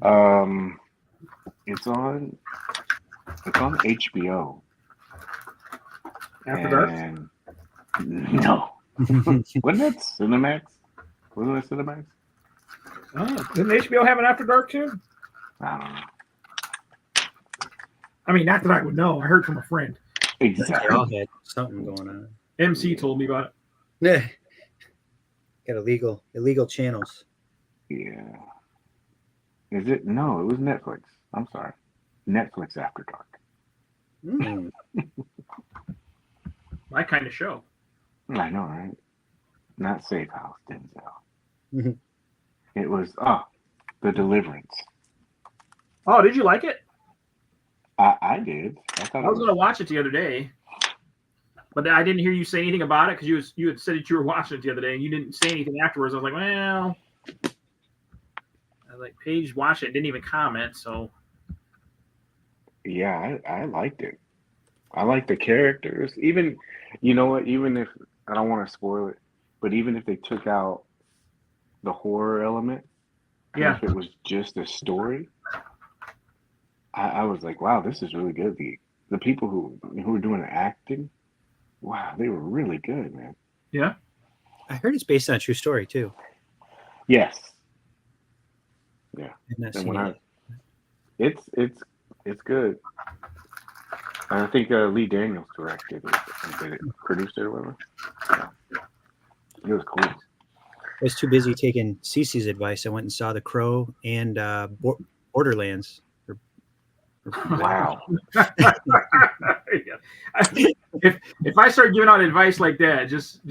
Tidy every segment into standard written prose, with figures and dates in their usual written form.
Um, it's on HBO. After Dark? And no, wasn't it Cinemax? Wasn't it Cinemax? Oh, didn't HBO have an After Dark too? I don't know. I mean, not that I would know. I heard from a friend. Exactly. They all had something going on. MC told me about it. Yeah. Got illegal channels. Yeah. Is it? No, it was Netflix. I'm sorry. Netflix After Dark. Mm. My kind of show. I know, right? Not Safe House, Denzel. Mhm. It was The Deliverance. Oh, did you like it? I did. I thought I was going to watch it the other day, but I didn't hear you say anything about it because you had said that you were watching it the other day and you didn't say anything afterwards. I was like, well, Paige watched it, didn't even comment. So Yeah, I liked it. I like the characters. Even, you know what? Even if I don't want to spoil it, but even if they took out the horror element, and yeah, if it was just a story, I was like, wow, this is really good. The people who were doing the acting, wow, they were really good, man. yeah. I heard it's based on a true story too. Yes. Yeah. I've not And seen it yet. it's good. And I think Lee Daniels directed it, and did it, produced it or whatever. Yeah. It was cool. I was too busy taking Cece's advice. I went and saw The Crow and Borderlands. Wow. Yeah. If I start giving out advice like that, just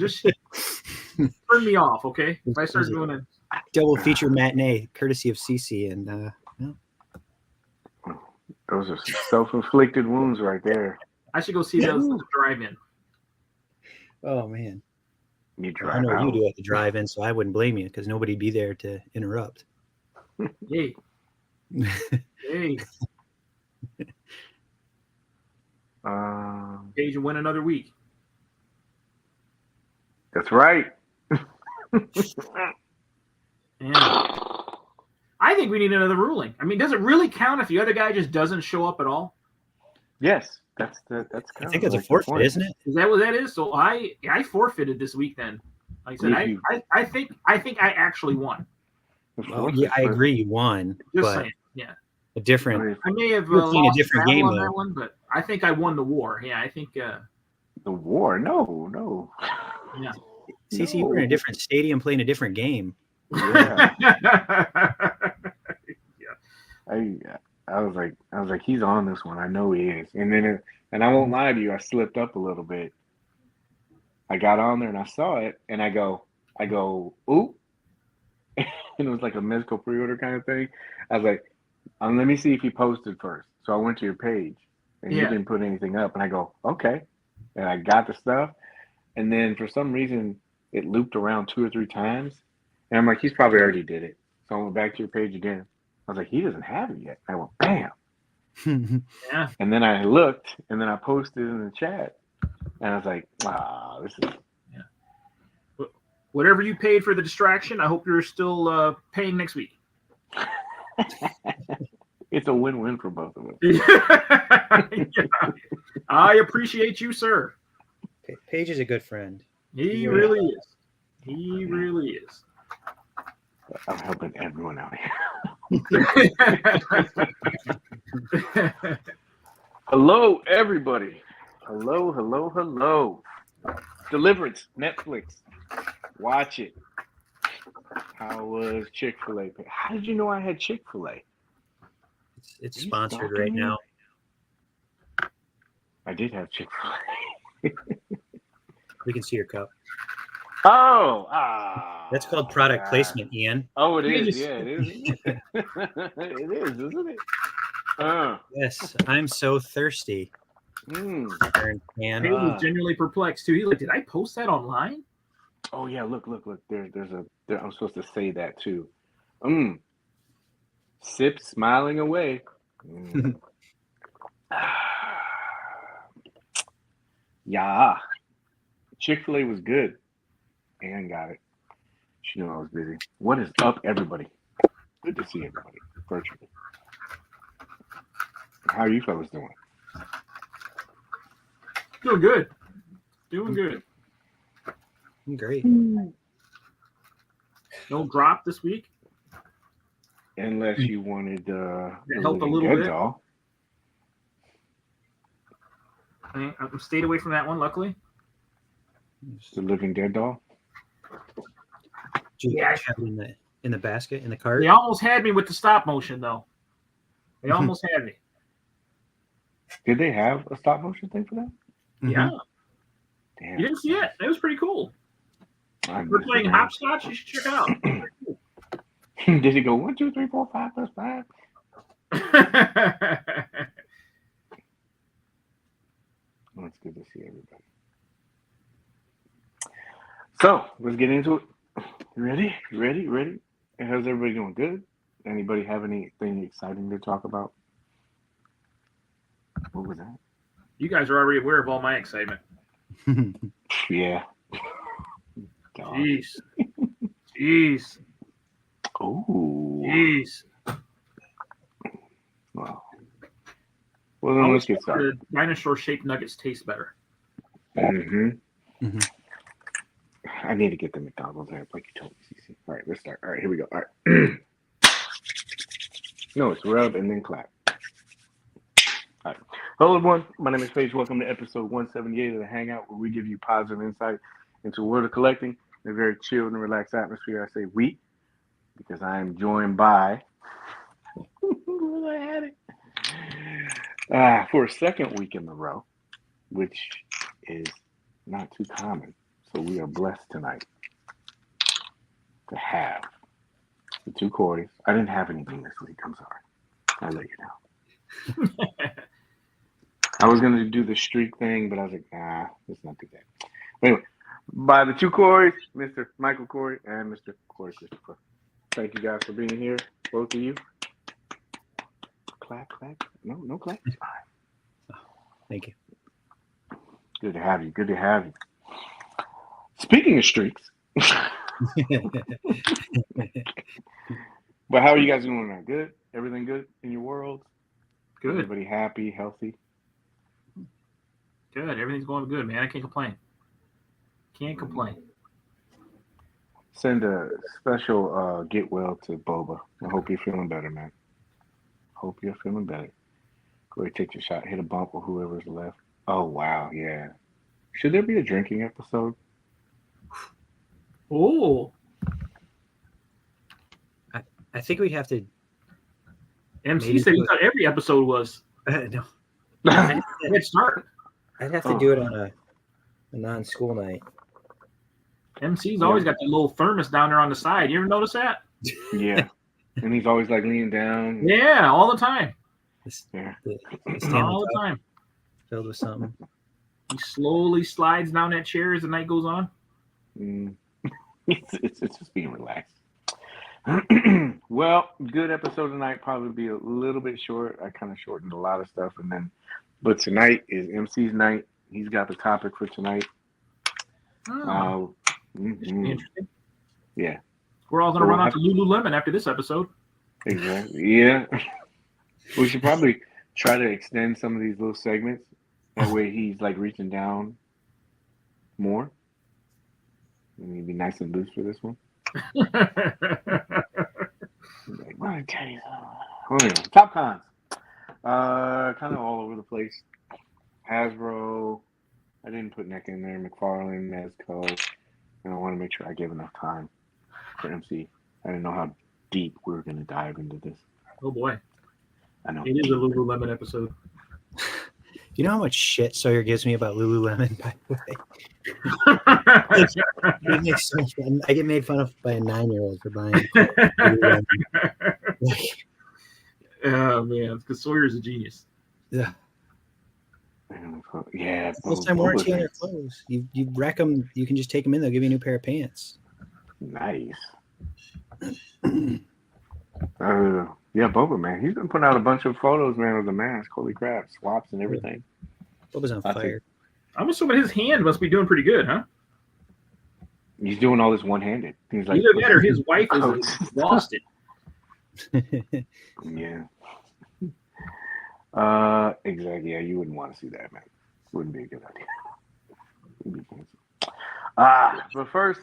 turn me off, okay? If I start doing it, Double feature matinee, courtesy of Cece, and Those are some self-inflicted wounds right there. I should go see those at the drive-in. oh man, You I drive know what you out. do at the drive-in, so I wouldn't blame you because nobody'd be there to interrupt. Hey, hey, Paige will win another week. That's right. Yeah. I think we need another ruling. I mean, does it really count if the other guy just doesn't show up at all? Yes, that's kind I of think it's a like the forfeit, point. isn't it? Is that what that is? So I forfeited this week then. Like I said, I think I actually won. Well, yeah, I agree, you won, Just but saying, yeah. a different. I may have You're playing a lost different the battle game, on though. that one, but I think I won the war. Yeah, I think. The war? No. Yeah. Cece, you were in a different stadium playing a different game. Yeah. Yeah. I was like, he's on this one. I know he is. And then, and I won't lie to you, I slipped up a little bit. I got on there and I saw it, and I go, ooh, and it was like a Mezco pre-order kind of thing. I was like, let me see if he posted first. So I went to your page, and you didn't put anything up, and I go, okay, and I got the stuff, and then for some reason it looped around 2 or 3 times, and I'm like, he's probably already did it. So I went back to your page again. I was like, he doesn't have it yet. I went, bam. Yeah. And then I looked, and then I posted in the chat, and I was like, this is. Yeah. Whatever you paid for the distraction, I hope you're still paying next week. It's a win-win for both of us. Yeah. I appreciate you, sir. Paige is a good friend. He really is. He really is. I'm helping everyone out here. Hello, everybody. Hello. Deliverance, Netflix. Watch it. How was Chick-fil-A? How did you know I had Chick-fil-A? It's sponsored right now. I did have Chick-fil-A. We can see your cup. Oh, That's called product placement, Ian. Oh, it is. Yeah, it is. It is, isn't it? Yes, I'm so thirsty. He was genuinely perplexed too. He's like, "Did I post that online?" Oh yeah, look. There's I'm supposed to say that too. Sip, smiling away. Yeah. Chick-fil-A was good. Ann got it. She knew I was busy. What is up, everybody? Good to see everybody virtually. How are you fellas doing? Doing good. Doing good. I'm great. No drop this week. Unless you wanted That helped a little Dead bit. doll. I stayed away from that one, luckily. The Living Dead doll. Did you Yeah. have it in the basket, in the cart? They almost had me with the stop motion, though. They almost had me. Did they have a stop motion thing for that? Yeah. Damn. You didn't see it? It was pretty cool. I We're missed playing it. hopscotch. You should check it out. Did he go 1, 2, 3, 4, 5 plus 5? Well, it's good to see everybody. So let's get into it. You ready? Ready? How's everybody doing? Good? Anybody have anything exciting to talk about? What was that? You guys are already aware of all my excitement. Yeah. God. Jeez. Oh. Jeez. Wow. Well, then let's get started. The dinosaur-shaped nuggets taste better. Mm-hmm. Mhm. I need to get the McDonald's app like you told me, CC. All right, let's start. All right, here we go. All right. No, it's rub and then clap. All right. Hello, everyone. My name is Paige. Welcome to episode 178 of the Hangout, where we give you positive insight into the world of collecting in a very chilled and relaxed atmosphere. I say we because I am joined by where I had it for a second week in a row, which is not too common. So we are blessed tonight to have the two Corys. I didn't have anything this week. I'm sorry. I'll let you know. I was going to do the streak thing, but I was like, nah, let's not do that. Anyway, by the two Corys, Mr. Michael Corey and Mr. Corey Christopher. Thank you guys for being here, both of you. Clap. No clap. All right. Thank you. Good to have you. Speaking of streaks, but how are you guys doing now? Good? Everything good in your world? Good. Everybody happy, healthy? Good. Everything's going good, man. I can't complain. Send a special get well to Boba. I hope you're feeling better, man. Hope you're feeling better. Go ahead, take your shot. Hit a bump with whoever's left. Oh, wow. Yeah. Should there be a drinking episode? Oh. I think we'd have to. MC Maybe said he do it. thought every episode was. No, Let's start. I'd have to do it on a non-school night. MC's always got that little thermos down there on the side. You ever notice that? Yeah. And he's always like leaning down. Yeah, all the time. Yeah. The stand All the top time. filled with something. He slowly slides down that chair as the night goes on. It's just being relaxed. Well, good episode tonight. Probably be a little bit short. I kind of shortened a lot of stuff, but tonight is MC's night. He's got the topic for tonight. Oh, interesting. Yeah, We're all going to run out to Lululemon after this episode. Exactly. Yeah, we should probably try to extend some of these little segments. That way, he's like reaching down more. And he'd be nice and loose for this one. Like, well, anyway, top cons. Kind of all over the place. Hasbro. I didn't put Neca in there. McFarlane, Mezco. And I want to make sure I gave enough time for MC. I didn't know how deep we were going to dive into this. Oh boy. I know. It is a Lululemon episode. You know how much shit Sawyer gives me about Lululemon, by the way? It makes so much fun. I get made fun of by a 9-year-old for buying Lululemon. Oh man, because Sawyer's a genius. Yeah. Yeah. Full-time warranty on their clothes. You wreck them, you can just take them in. They'll give you a new pair of pants. Nice. Yeah, Boba, man. He's been putting out a bunch of photos, man, of the mask. Holy crap. Swaps and everything. Boba's on fire. I'm assuming his hand must be doing pretty good, huh? He's doing all this one-handed. He's like, either that or his wife is exhausted. Yeah. Exactly. Yeah, you wouldn't want to see that, man. Wouldn't be a good idea. It'd be painful. But first,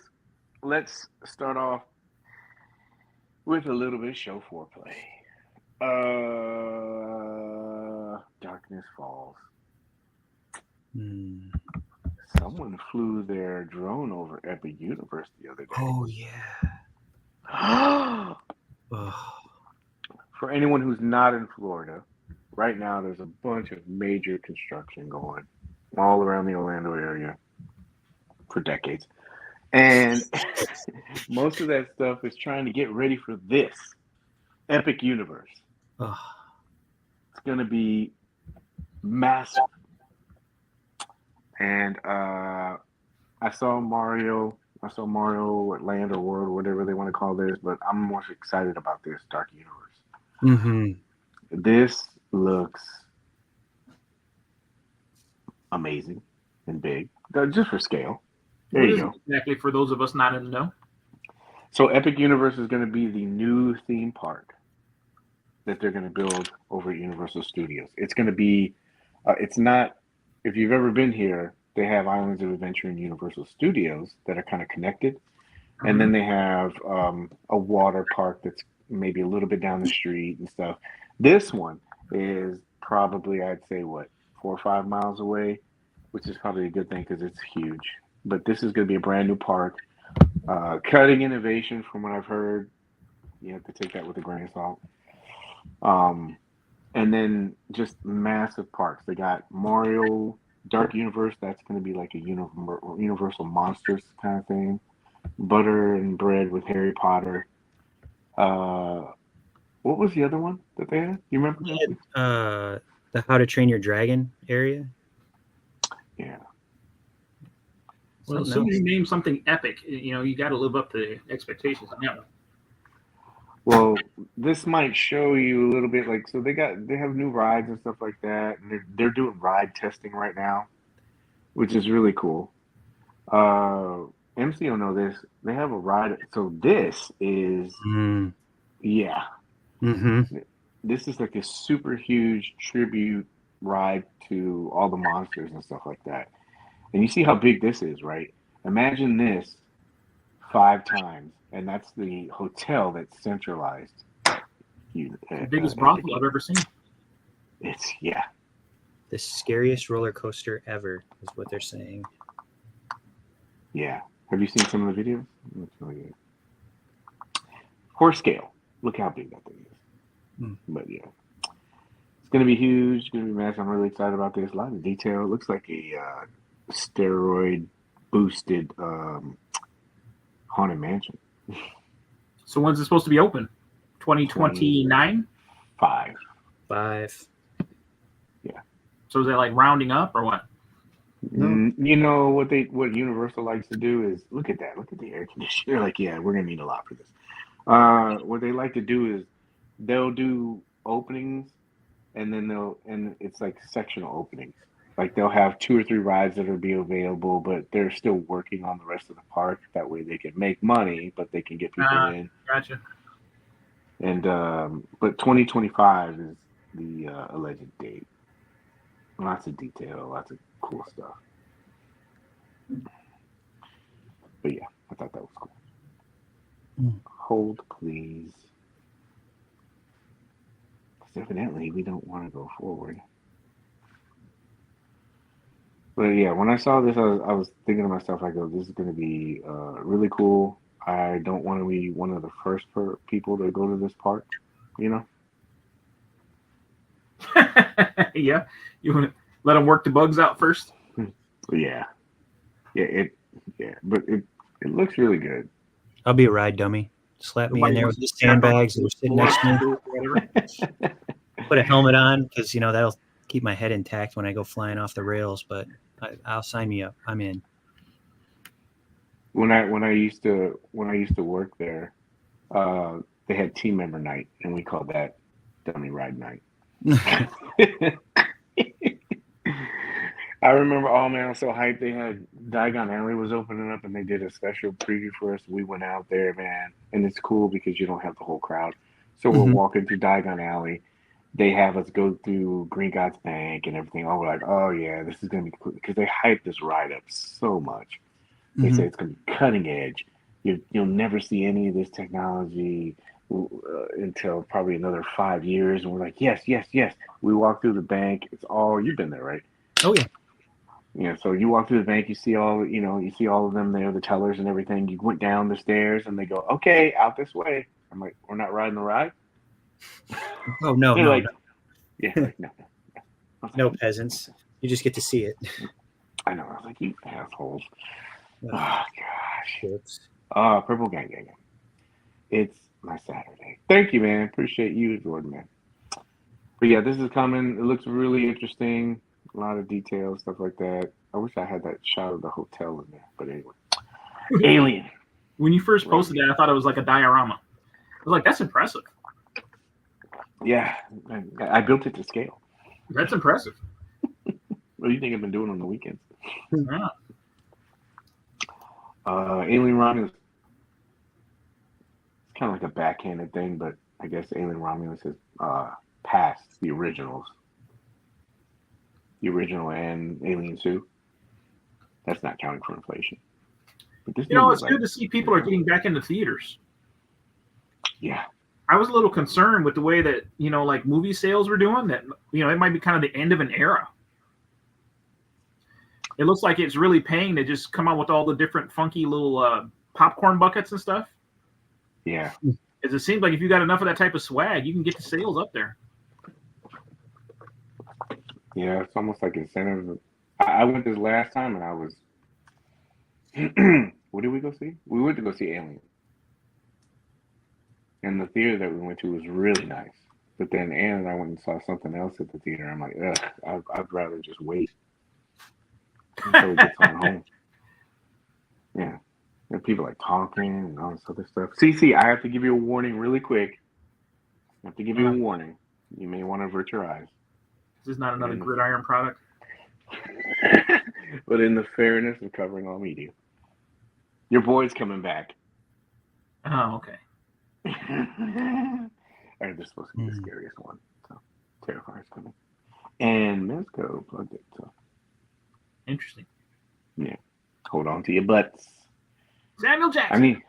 let's start off with a little bit of show foreplay. Darkness Falls. Someone flew their drone over Epic Universe the other day. Oh yeah. Oh. For anyone who's not in Florida, right now there's a bunch of major construction going all around the Orlando area for decades. And most of that stuff is trying to get ready for this Epic Universe. Oh. It's going to be massive. And I saw Mario Land or World, whatever they want to call this, but I'm more excited about this Dark Universe. Mm-hmm. This looks amazing and big, just for scale. There you go. Exactly, for those of us not in the know. So Epic Universe is going to be the new theme park that they're going to build over at Universal Studios. It's going to be, it's not, if you've ever been here, they have Islands of Adventure and Universal Studios that are kind of connected. Mm-hmm. And then they have a water park that's maybe a little bit down the street and stuff. This one is probably, I'd say, 4 or 5 miles away, which is probably a good thing because it's huge. But this is going to be a brand new park. Cutting innovation from what I've heard. You have to take that with a grain of salt. And then just massive parks. They got Mario Dark Universe. That's going to be like a Universal Monsters kind of thing. Butter and Bread with Harry Potter. What was the other one that they had? You remember? The How to Train Your Dragon area. Yeah. Well, as soon as you name something epic, you got to live up to the expectations on that one. Well, this might show you a little bit so they have new rides and stuff like that, and they're doing ride testing right now, which is really cool. MC don't know this. They have a ride. So this is yeah. Mm-hmm. This is like a super huge tribute ride to all the monsters and stuff like that. And you see how big this is, right? Imagine this 5 times, and that's the hotel that's centralized. The biggest brothel I've ever seen. It's the scariest roller coaster ever is what they're saying. Yeah. Have you seen some of the videos? It's really good. For scale, look how big that thing is. But yeah, it's gonna be huge. It's gonna be massive. I'm really excited about this. A lot of detail. It looks like a steroid boosted haunted mansion. So when's it supposed to be open? 2029? 5. Yeah. So is that like rounding up or what? You know what Universal likes to do is look at that. Look at the air conditioner. Like, yeah, we're gonna need a lot for this. What they like to do is they'll do openings, and then it's like sectional openings. Like they'll have 2 or 3 rides that'll be available, but they're still working on the rest of the park. That way they can make money, but they can get people in. Gotcha. And but 2025 is the alleged date. Lots of detail, lots of cool stuff. But yeah, I thought that was cool. Hold, please. Because evidently we don't want to go forward. But yeah, when I saw this, I was thinking to myself, I go, this is going to be really cool. I don't want to be one of the first people to go to this park, Yeah, you want to let them work the bugs out first? Yeah, but it looks really good. I'll be a ride dummy. Slap me in there with the sandbags that are sitting next to me. Put a helmet on because that'll keep my head intact when I go flying off the rails. But I'll sign me up. I'm in. When I used to work there, they had team member night, and we called that dummy ride night. I remember, oh man, I was so hyped. They had Diagon Alley was opening up, and they did a special preview for us. We went out there, man, and it's cool because you don't have the whole crowd. So we're walking through Diagon Alley. they have us go through Green God's Bank and everything. Oh, we're like, oh yeah, this is gonna be cool because they hype this ride up so much. They say it's gonna be cutting edge. You'll never see any of this technology until probably another 5 years. And we're like, yes, yes, yes. We walk through the bank. It's all you've been there, right? Oh yeah. Yeah. So you walk through the bank. You see all of them there, the tellers and everything. You went down the stairs, and they go, okay, out this way. I'm like, we're not riding the ride. Oh no, They're no, like, no. yeah, like, no. No peasants. You just get to see it. I know. I was like, you assholes. Oh, Oh gosh. oops. Purple Gang. It's my Saturday. Thank you, man. Appreciate you, Jordan, man. But yeah, this is coming. It looks really interesting. A lot of details, stuff like that. I wish I had that shot of the hotel in there. But anyway. Alien. When you first posted that, I thought it was like a diorama. I was like, that's impressive. Yeah. I built it to scale. That's impressive. What do you think I've been doing on the weekends? Yeah. Alien Romulus. It's kind of like a backhanded thing, but I guess Alien Romulus has passed the originals. The original and Alien 2. That's not counting for inflation. But this It's good to see people are getting back into theaters. Yeah. I was a little concerned with the way that, like movie sales were doing, that, it might be kind of the end of an era. It looks like it's really paying to just come out with all the different funky little popcorn buckets and stuff. Yeah. As it seems like if you got enough of that type of swag, you can get the sales up there. Yeah, it's almost like incentives. I went this last time and I was. What did we go see? We went to go see Alien. And the theater that we went to was really nice. But then Ann and I went and saw something else at the theater. I'm like, ugh, I'd rather just wait until it gets on home. Yeah. And people like talking and all this other stuff. CC, I have to give you a warning really quick. I have to give you a warning. You may want to avert your eyes. This is not another Gridiron product. But in the fairness of covering all media, your boy's coming back. Oh, okay. Or this is supposed to be the scariest one. So Terrifier's coming. And Mezco plugged it. So interesting. Yeah. Hold on to your butts. Samuel Jackson. I mean,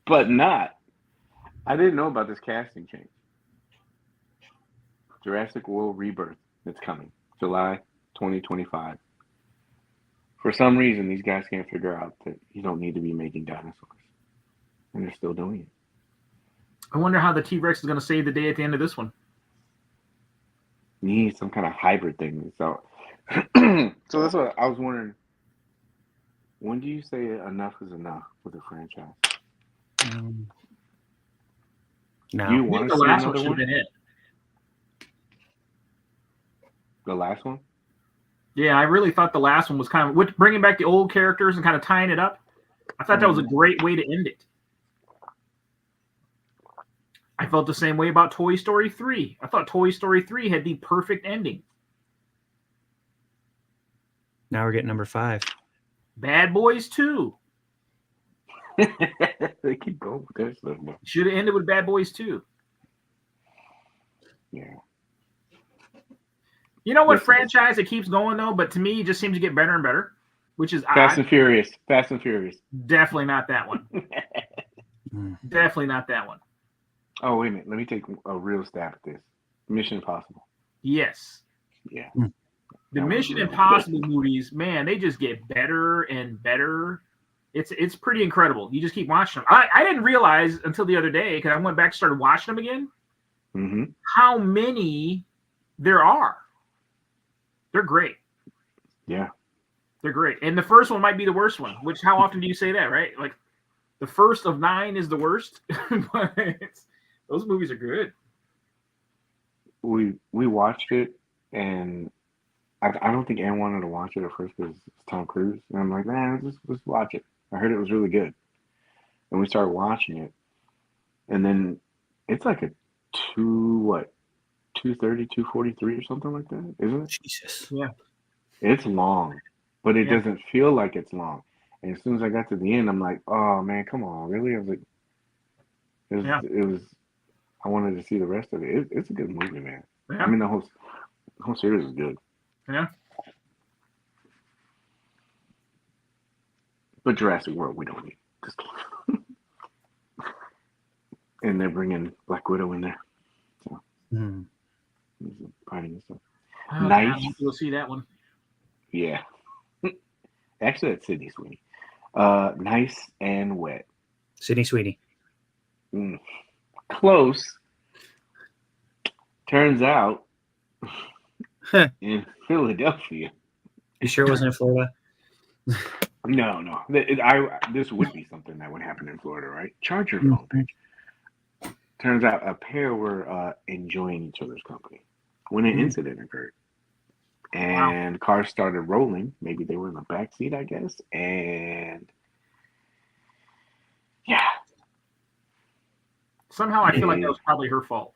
but not. I didn't know about this casting change. Jurassic World Rebirth. It's coming. July 2025. For some reason, these guys can't figure out that you don't need to be making dinosaurs. And they're still doing it. I wonder how the T-Rex is going to save the day at the end of this one. You need some kind of hybrid thing. So that's what I was wondering. When do you say enough is enough with a franchise? No. Do you want to the see last another one should have one? been it. The last one? Yeah, I really thought the last one was kind of with bringing back the old characters and kind of tying it up. I thought that was a great way to end it. I felt the same way about Toy Story 3. I thought Toy Story 3 had the perfect ending. Now we're getting number 5. Bad Boys 2. They keep going with their stuff now. Should have ended with Bad Boys 2. Yeah. You know what franchise it keeps going though, but to me it just seems to get better and better, which is Fast and Furious. Fast and Furious. Definitely not that one. Definitely not that one. Oh, wait a minute. Let me take a real stab at this. Mission Impossible. Yes. Yeah. The Mission Impossible movies, man, they just get better and better. It's pretty incredible. You just keep watching them. I didn't realize until the other day, because I went back and started watching them again, how many there are. They're great. Yeah. They're great. And the first one might be the worst one, which how often do you say that, right? Like the first of 9 is the worst. But those movies are good. We watched it, and I don't think Ann wanted to watch it at first because it's Tom Cruise. And I'm like, man, let's watch it. I heard it was really good. And we started watching it. And then it's like a 230, 243 or something like that, isn't it? Jesus. Yeah. It's long, but it doesn't feel like it's long. And as soon as I got to the end, I'm like, oh man, come on, really? I was like, it was I wanted to see the rest of it. It's a good movie, man. Yeah. I mean, the whole series is good. Yeah. But Jurassic World, we don't need. Just and they're bringing Black Widow in there. So fighting and stuff. Oh, Nice. God, we'll see that one. Yeah. Actually, that's Sydney Sweeney. Nice and Wet. Sydney Sweeney. Close. Turns out in Philadelphia. You sure it wasn't in Florida? No. This would be something that would happen in Florida, right? Charge your phone, Paige. Turns out a pair were enjoying each other's company when an incident occurred. And cars started rolling. Maybe they were in the back seat, I guess. And yeah. Somehow I feel like that was probably her fault.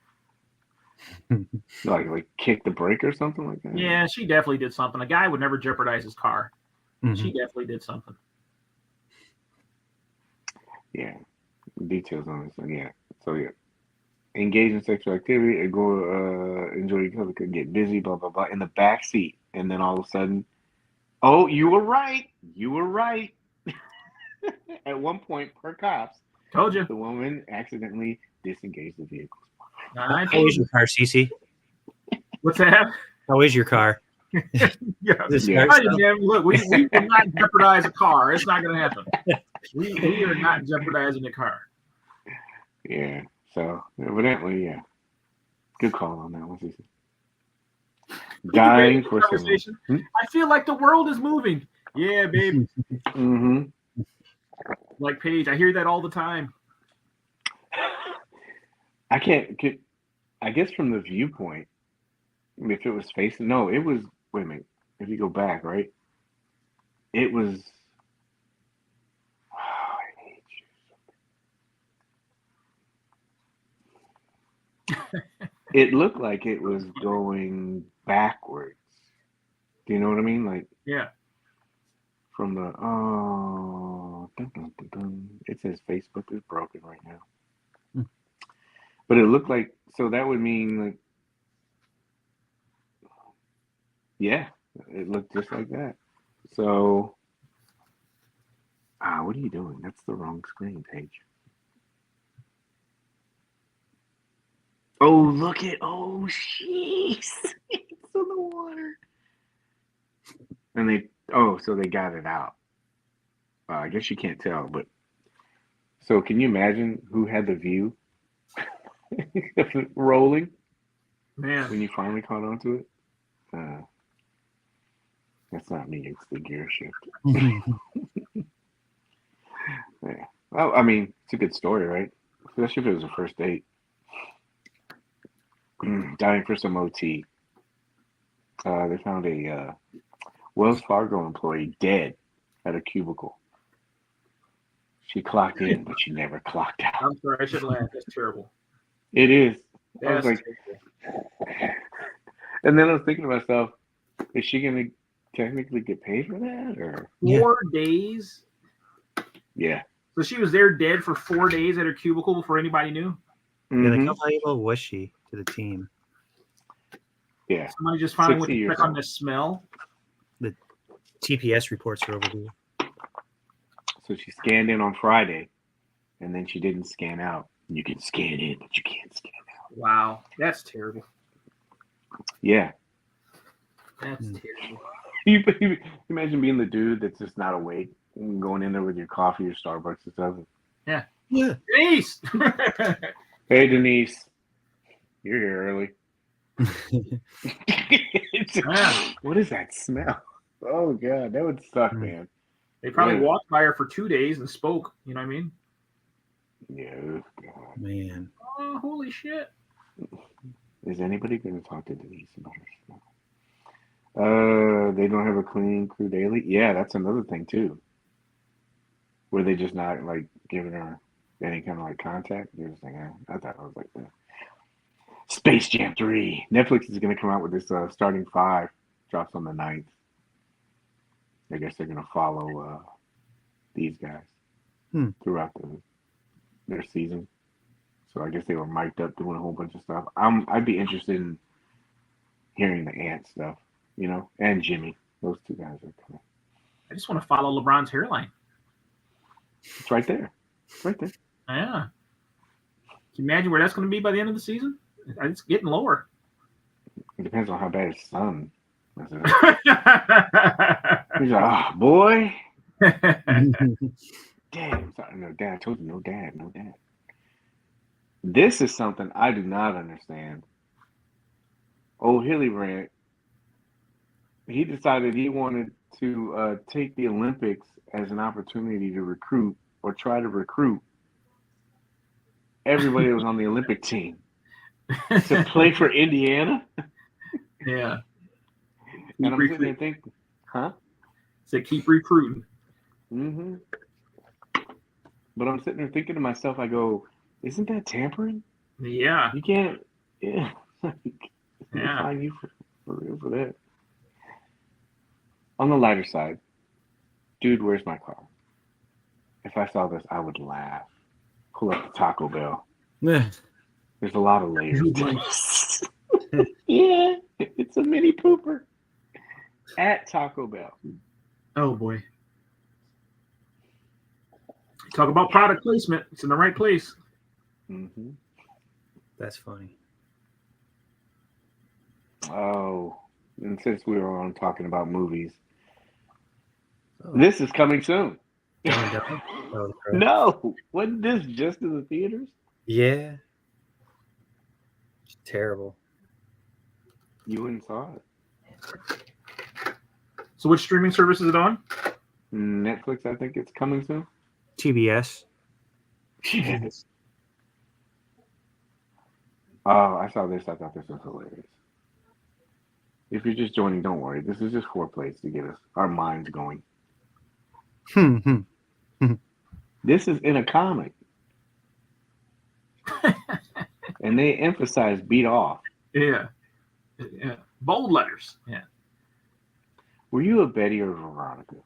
Like kick the brake or something like that? Yeah, she definitely did something. A guy would never jeopardize his car. Mm-hmm. She definitely did something. Yeah. Details on this one, yeah. So yeah. Engage in sexual activity and go enjoy each other, could get busy, blah blah blah, in the back seat, and then all of a sudden, oh, you were right. At one point, per cops, Told you. the woman accidentally disengaged the vehicle. How is your car, Cece? What's that? How is your car? Yeah. Yeah. Look, we will not jeopardize a car. It's not going to happen. We are not jeopardizing the car. Yeah. So evidently, yeah. Good call on that one, Cece. Dying for conversation. I feel like the world is moving. Yeah, baby. Mm-hmm. Like Paige, I hear that all the time. I guess from the viewpoint, if it was facing, no, it was, wait a minute, if you go back, right? It was, it looked like it was going backwards. Do you know what I mean? Like, yeah. From the, it says Facebook is broken right now. But it looked like, so that would mean like, yeah, it looked just like that. So, what are you doing? That's the wrong screen, Paige. Oh, look at, oh, jeez. It's in the water. And so they got it out. I guess you can't tell, but, so can you imagine who had the view rolling? Man. When you finally caught on to it? That's not me, it's the gear shift. Yeah. Well, I mean, it's a good story, right? Especially if it was a first date. Dying for some OT. They found a Wells Fargo employee dead at a cubicle. She clocked in, but she never clocked out. I'm sorry, I should laugh. That's terrible. It is. I was That's like, and then I was thinking to myself, is she going to technically get paid for that? Or 4 days? Yeah. So she was there dead for 4 days at her cubicle before anybody knew? Yeah, like, how valuable was she to the team? Yeah. Somebody just finally went to check on the smell. The TPS reports are overdue. So she scanned in on Friday, and then she didn't scan out. You can scan in, but you can't scan out. Wow, that's terrible. Yeah. That's terrible. You imagine being the dude that's just not awake and going in there with your coffee or Starbucks and stuff. Yeah. Yeah. Denise! Hey, Denise. You're here early. What is that smell? Oh, God. That would suck, man. They probably walked by her for 2 days and spoke. You know what I mean? Yeah. God. Man. Oh, holy shit. Is anybody going to talk to Denise about her smell? They don't have a cleaning crew daily? Yeah, that's another thing, too. Were they just not, like, giving her any kind of, like, contact? They're just like, I thought it was like that. Space Jam 3. Netflix is going to come out with this starting 5. Drops on the 9th. I guess they're going to follow these guys throughout their season. So I guess they were mic'd up doing a whole bunch of stuff. I'd be interested in hearing the Ant stuff, and Jimmy. Those two guys are cool. I just want to follow LeBron's hairline. It's right there. It's right there. Yeah. Can you imagine where that's going to be by the end of the season? It's getting lower. It depends on how bad his son is. He's like, boy. Dad, sorry, no dad. I told you, no dad. This is something I do not understand. Old Hildebrand, he decided he wanted to take the Olympics as an opportunity to recruit or try to recruit everybody that was on the Olympic team to play for Indiana. Yeah. And I'm sitting there thinking, huh? So keep recruiting. Mm-hmm. But I'm sitting there thinking to myself, I go, isn't that tampering? Yeah. You can't, yeah. Yeah. Fine you for real for that. On the lighter side, dude, where's my car? If I saw this, I would laugh. Pull up the Taco Bell. Yeah. There's a lot of layers to this. Yeah, it's a mini pooper at Taco Bell. Oh boy. Talk about product placement. It's in the right place. Mm-hmm. That's funny. Oh, and since we were on talking about movies, this is coming soon. No, wasn't this just in the theaters? Yeah. It's terrible. You went and saw it. So which streaming service is it on? Netflix, I think it's coming soon. TBS. Yes. Oh, I saw this. I thought this was hilarious. If you're just joining, don't worry. This is just foreplay to get our minds going. This is in a comic. And they emphasize beat off. Yeah. Bold letters. Yeah. Were you a Betty or a Veronica?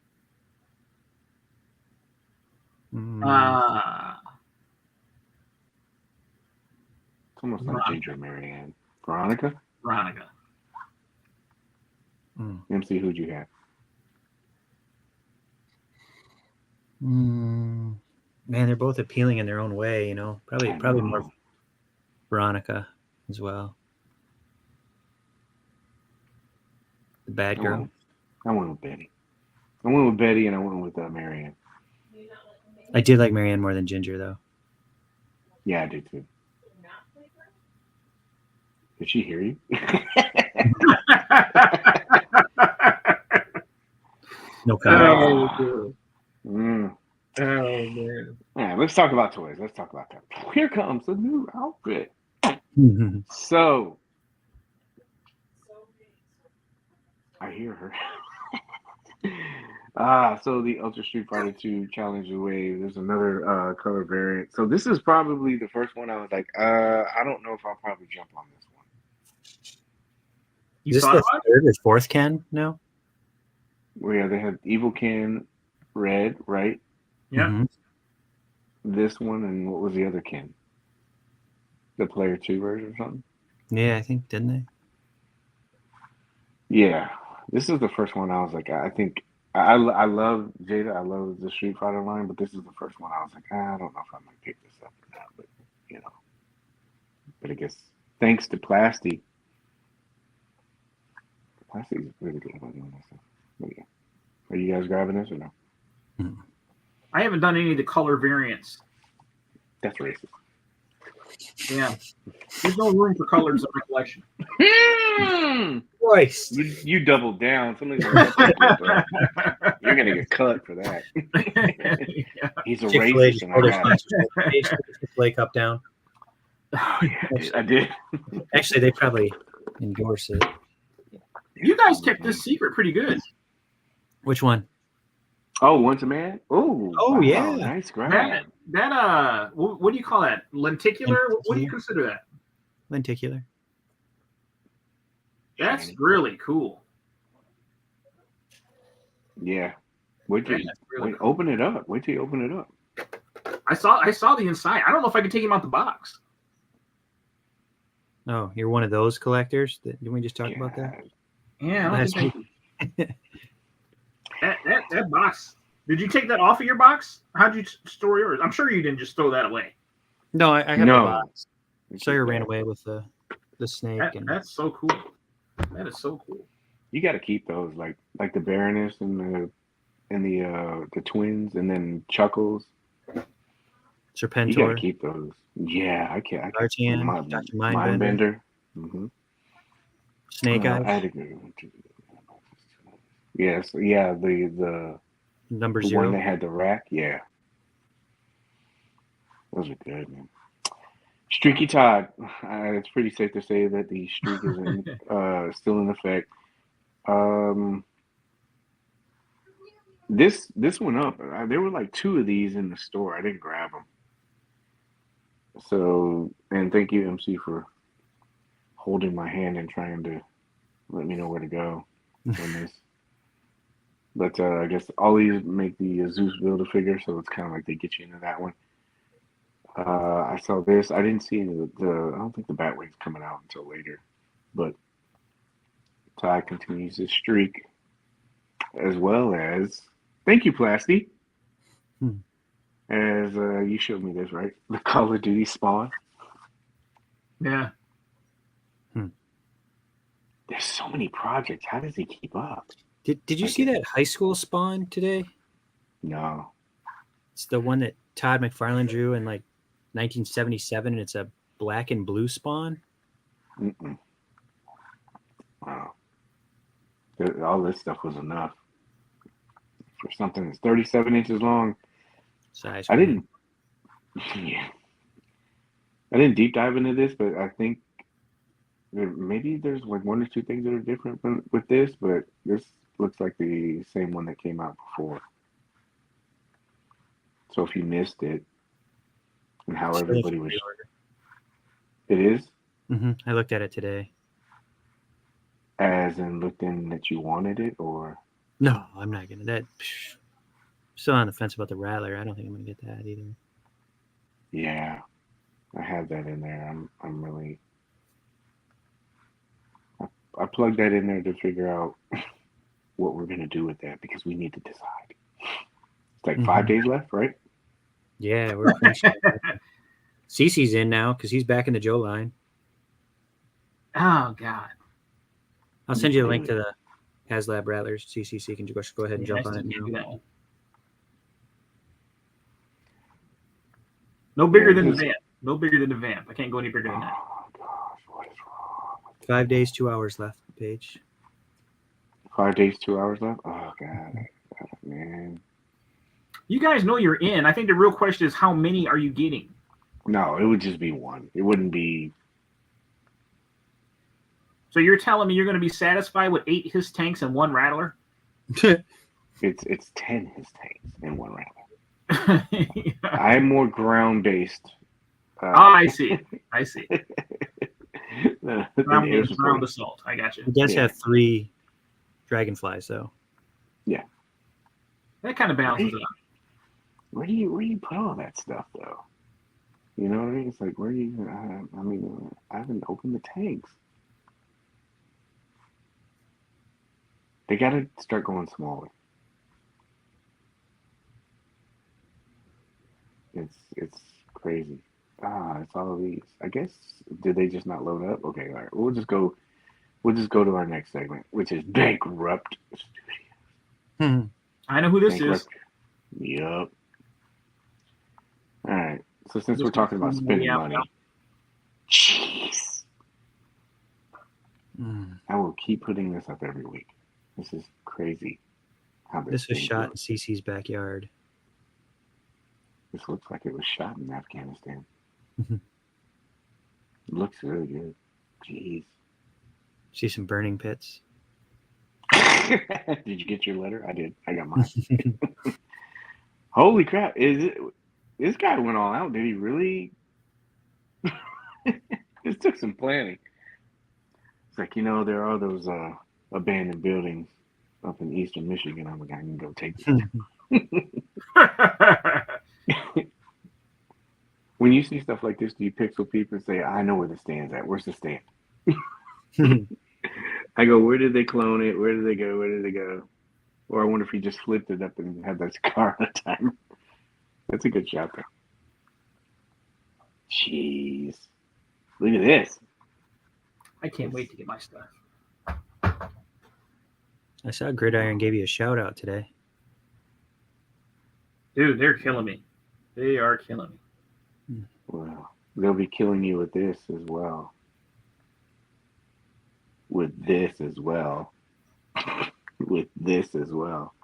It's almost like Ginger Marianne. Veronica? Veronica. MC, who'd you have? Man, they're both appealing in their own way, Probably more Veronica as well. The bad girl. I went with Betty. I went with Betty and I went with Marianne. I did like Marianne more than Ginger, though. Yeah, I did too. Did she hear you? No comment. Oh, man. Yeah, let's talk about toys. Let's talk about that. Here comes a new outfit. So, I hear her. So the Ultra Street Fighter 2 Challenger Wave. There's another color variant. So this is probably the first one I was like, I don't know if I'll probably jump on this one. Is this the third or fourth Ken? No. Well, yeah, they have Evil Ken Red, right? Yeah. Mm-hmm. This one, and what was the other Ken? The Player 2 version or something? Yeah, I think, didn't they? Yeah. This is the first one I was like, I think, I love Jada. I love the Street Fighter line, but this is the first one I was like, I don't know if I'm going to pick this up or not, but, But I guess, thanks to Plasty. Plasty is really good about doing that stuff. But yeah. Are you guys grabbing this or no? I haven't done any of the color variants. That's racist. Yeah. There's no room for colors in my collection. Christ. You doubled down. Somebody's gonna You're going to get cut for that. He's a racist. And Chick-fil-A cup down. Oh, yeah, I did. Actually, they probably endorse it. You guys kept this secret pretty good. Which one? Oh, Once a Man? Oh, wow, yeah. Nice grab. That what do you call that? Lenticular? What do you consider that? Lenticular. That's really cool. Yeah. Wait till open it up. Wait till you open it up. I saw the inside. I don't know if I can take him out the box. Oh, you're one of those collectors? Didn't we just talk about that? Yeah, I don't Last think week. that box. Did you take that off of your box? How'd you store yours? I'm sure you didn't just throw that away. No, I have the box. Sawyer ran that. away with the snake. That's so cool. That is so cool. You got to keep those, like the Baroness and the twins, and then Chuckles. Serpentor. You got to keep those. Yeah, I can't. Artian, Dr. Mindbender. Mm-hmm. Snake Eyes. I had a good one too. Yes, yeah, the Number the 0. one that had the rack. Yeah, those are good, man. Streaky Todd. It's pretty safe to say that the streak is still in effect. This went up. There were like 2 of these in the store. I didn't grab them. So, and thank you, MC, for holding my hand and trying to let me know where to go on this. But I guess all these make the Zeus Build-A-Figure, so it's kind of like they get you into that one. I saw this. I didn't see any of I don't think the Batwing's coming out until later. But Ty continues his streak, as well as, thank you, Plasty. As you showed me this, right? The Call of Duty Spawn. Yeah. There's so many projects. How does he keep up? Did you see that high school Spawn today? No. It's the one that Todd McFarlane drew in like 1977, and it's a black and blue Spawn. Mm-mm. Wow. All this stuff was enough for something that's 37 inches long. Size. I didn't deep dive into this, but I think maybe there's like 1 or 2 things that are different with this, but this looks like the same one that came out before. So if you missed it, and how everybody was, it is. Mm-hmm. I looked at it today. As in looked in that you wanted it, or no, I'm not gonna. That still on the fence about the Rattler. I don't think I'm gonna get that either. Yeah, I have that in there. I'm really. I plugged that in there to figure out what we're gonna do with that, because we need to decide. It's like 5 days left, right? Yeah, we're Cece's in now because he's back in the Joe line. Oh God! I'll send you a link to the HasLab Rattlers. CCC can just go ahead and jump on it now. No bigger than the vamp. No bigger than the vamp. I can't go any bigger than that. Oh gosh, what is wrong? 5 days, 2 hours left, Paige. 5 days, 2 hours left. Oh God, man. You guys know you're in. I think the real question is, how many are you getting? No, it would just be one. It wouldn't be. So you're telling me you're going to be satisfied with 8 his tanks and 1 Rattler? It's 10 his tanks and 1 Rattler. I'm more ground based. I see. I see. Ground assault. I got you. He does have 3 dragonflies, though. Yeah. That kind of balances out. Where do you put all that stuff, though? You know what I mean? It's like, where do you? I haven't opened the tanks. They got to start going smaller. It's crazy. It's all of these. I guess, did they just not load up? Okay, all right. We'll just go to our next segment, which is Bankrupt Studios. I know who this is. Yup. All right. So since we're talking about spending money, jeez, I will keep putting this up every week. This is crazy. This was shot in CC's backyard. This looks like it was shot in Afghanistan. It looks really good. Jeez. See some burning pits. Did you get your letter? I did. I got mine. Holy crap! This guy went all out? Did he really? This took some planning. It's like, there are those abandoned buildings up in eastern Michigan. I'm like, I can go take them. When you see stuff like this, do you pixel peep and say, "I know where the stand's at. Where's the stand?" I go, "Where did they clone it? Where did they go? Where did they go?" Or I wonder if he just flipped it up and had that car on a timer. That's a good shot, though. Jeez, look at this. I can't wait to get my stuff. I saw Gridiron gave you a shout out today. Dude, they're killing me. They are killing me. Well, they'll be killing you with this as well. With this as well. With this as well.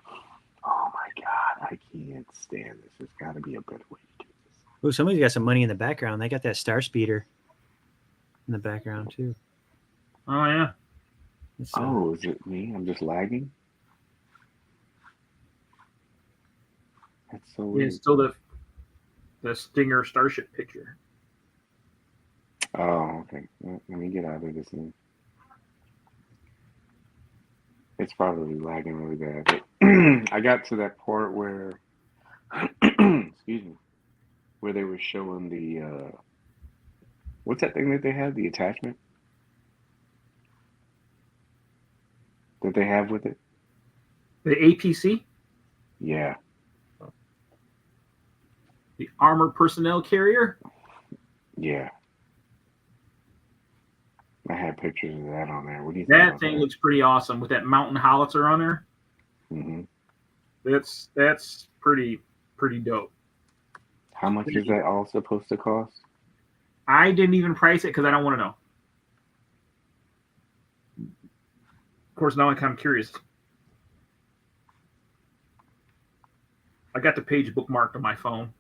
Oh my God, I can't stand this. There's got to be a better way to do this. Oh, somebody's got some money in the background. They got that Star Speeder in the background too. Oh yeah. Oh, is it me? I'm just lagging? That's so weird. It's still the Stinger Starship picture. Oh, okay. Well, let me get out of this thing. It's probably lagging really bad. But I got to that part where, excuse me, where they were showing the, what's that thing that they had? The attachment that they have with it? The APC? Yeah. The Armored Personnel Carrier? Yeah. I had pictures of that on there. What do you think? That thing looks pretty awesome with that mountain howitzer on there. Mm-hmm. That's pretty dope. How much is that all supposed to cost? I didn't even price it because I don't want to know. Of course, now I'm kind of curious. I got the page bookmarked on my phone.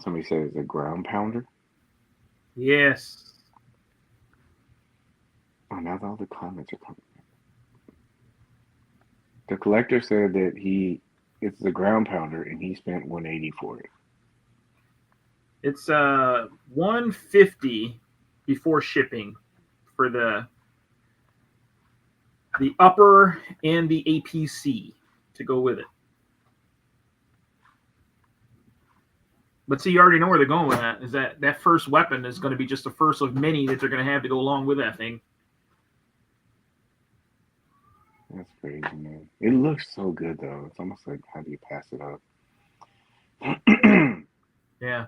Somebody said it's a ground pounder. Yes. Oh, now all the comments are coming. The collector said that it's the ground pounder and he spent $180 for it. It's $150 before shipping for the upper and the APC to go with it. But see, you already know where they're going with that. Is that first weapon is going to be just the first of many that they're going to have to go along with that thing. That's crazy, man. It looks so good, though. It's almost like, how do you pass it up? Yeah.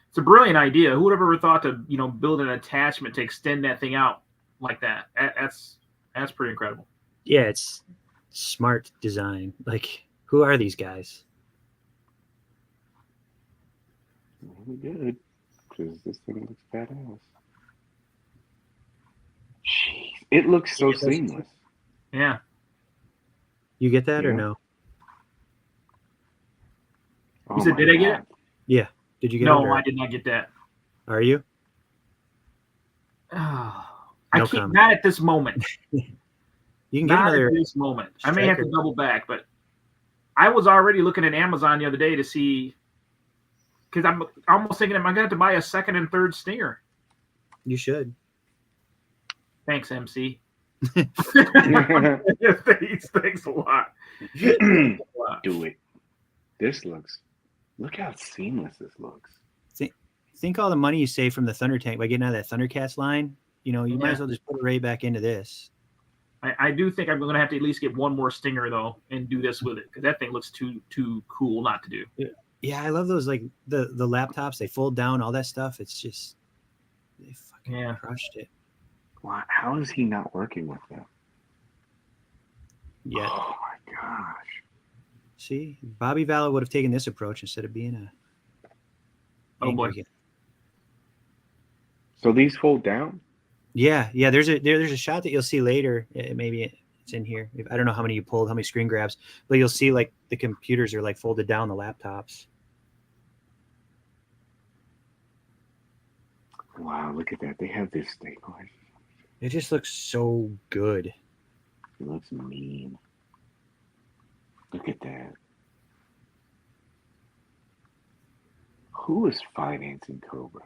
It's a brilliant idea. Who would have ever thought to, build an attachment to extend that thing out like that? That's pretty incredible. Yeah, it's smart design. Like, who are these guys? Really good, because this thing looks badass. Jeez, it looks so seamless. Yeah. You get that or no? You said, did I get it? Yeah. Did you get it? No, I did not get that. Are you? Oh, I can't. Not at this moment. You can get not another. At this moment. I may have to double back, but I was already looking at Amazon the other day to see, because I'm almost thinking, am I going to have to buy a second and third Stinger? You should. Thanks, MC. Thanks a lot. Do it. Look how seamless this looks. Think all the money you save from the Thunder Tank by getting out of that Thundercats line. You might as well just put it right back into this. I do think I'm going to have to at least get one more Stinger though and do this with it, because that thing looks too cool not to do. Yeah, I love those, like the laptops. They fold down, all that stuff. It's just they fucking crushed it. Wow, how is he not working with them? Yeah. Oh my gosh. See, Bobby Vallo would have taken this approach instead of being a. Oh boy. So these fold down? Yeah. There's a shot that you'll see later. Maybe it's in here. I don't know how many you pulled, how many screen grabs, but you'll see like the computers are like folded down, the laptops. Wow, look at that. They have this stabilizer. It just looks so good. It looks mean. Look at that. Who is financing Cobra?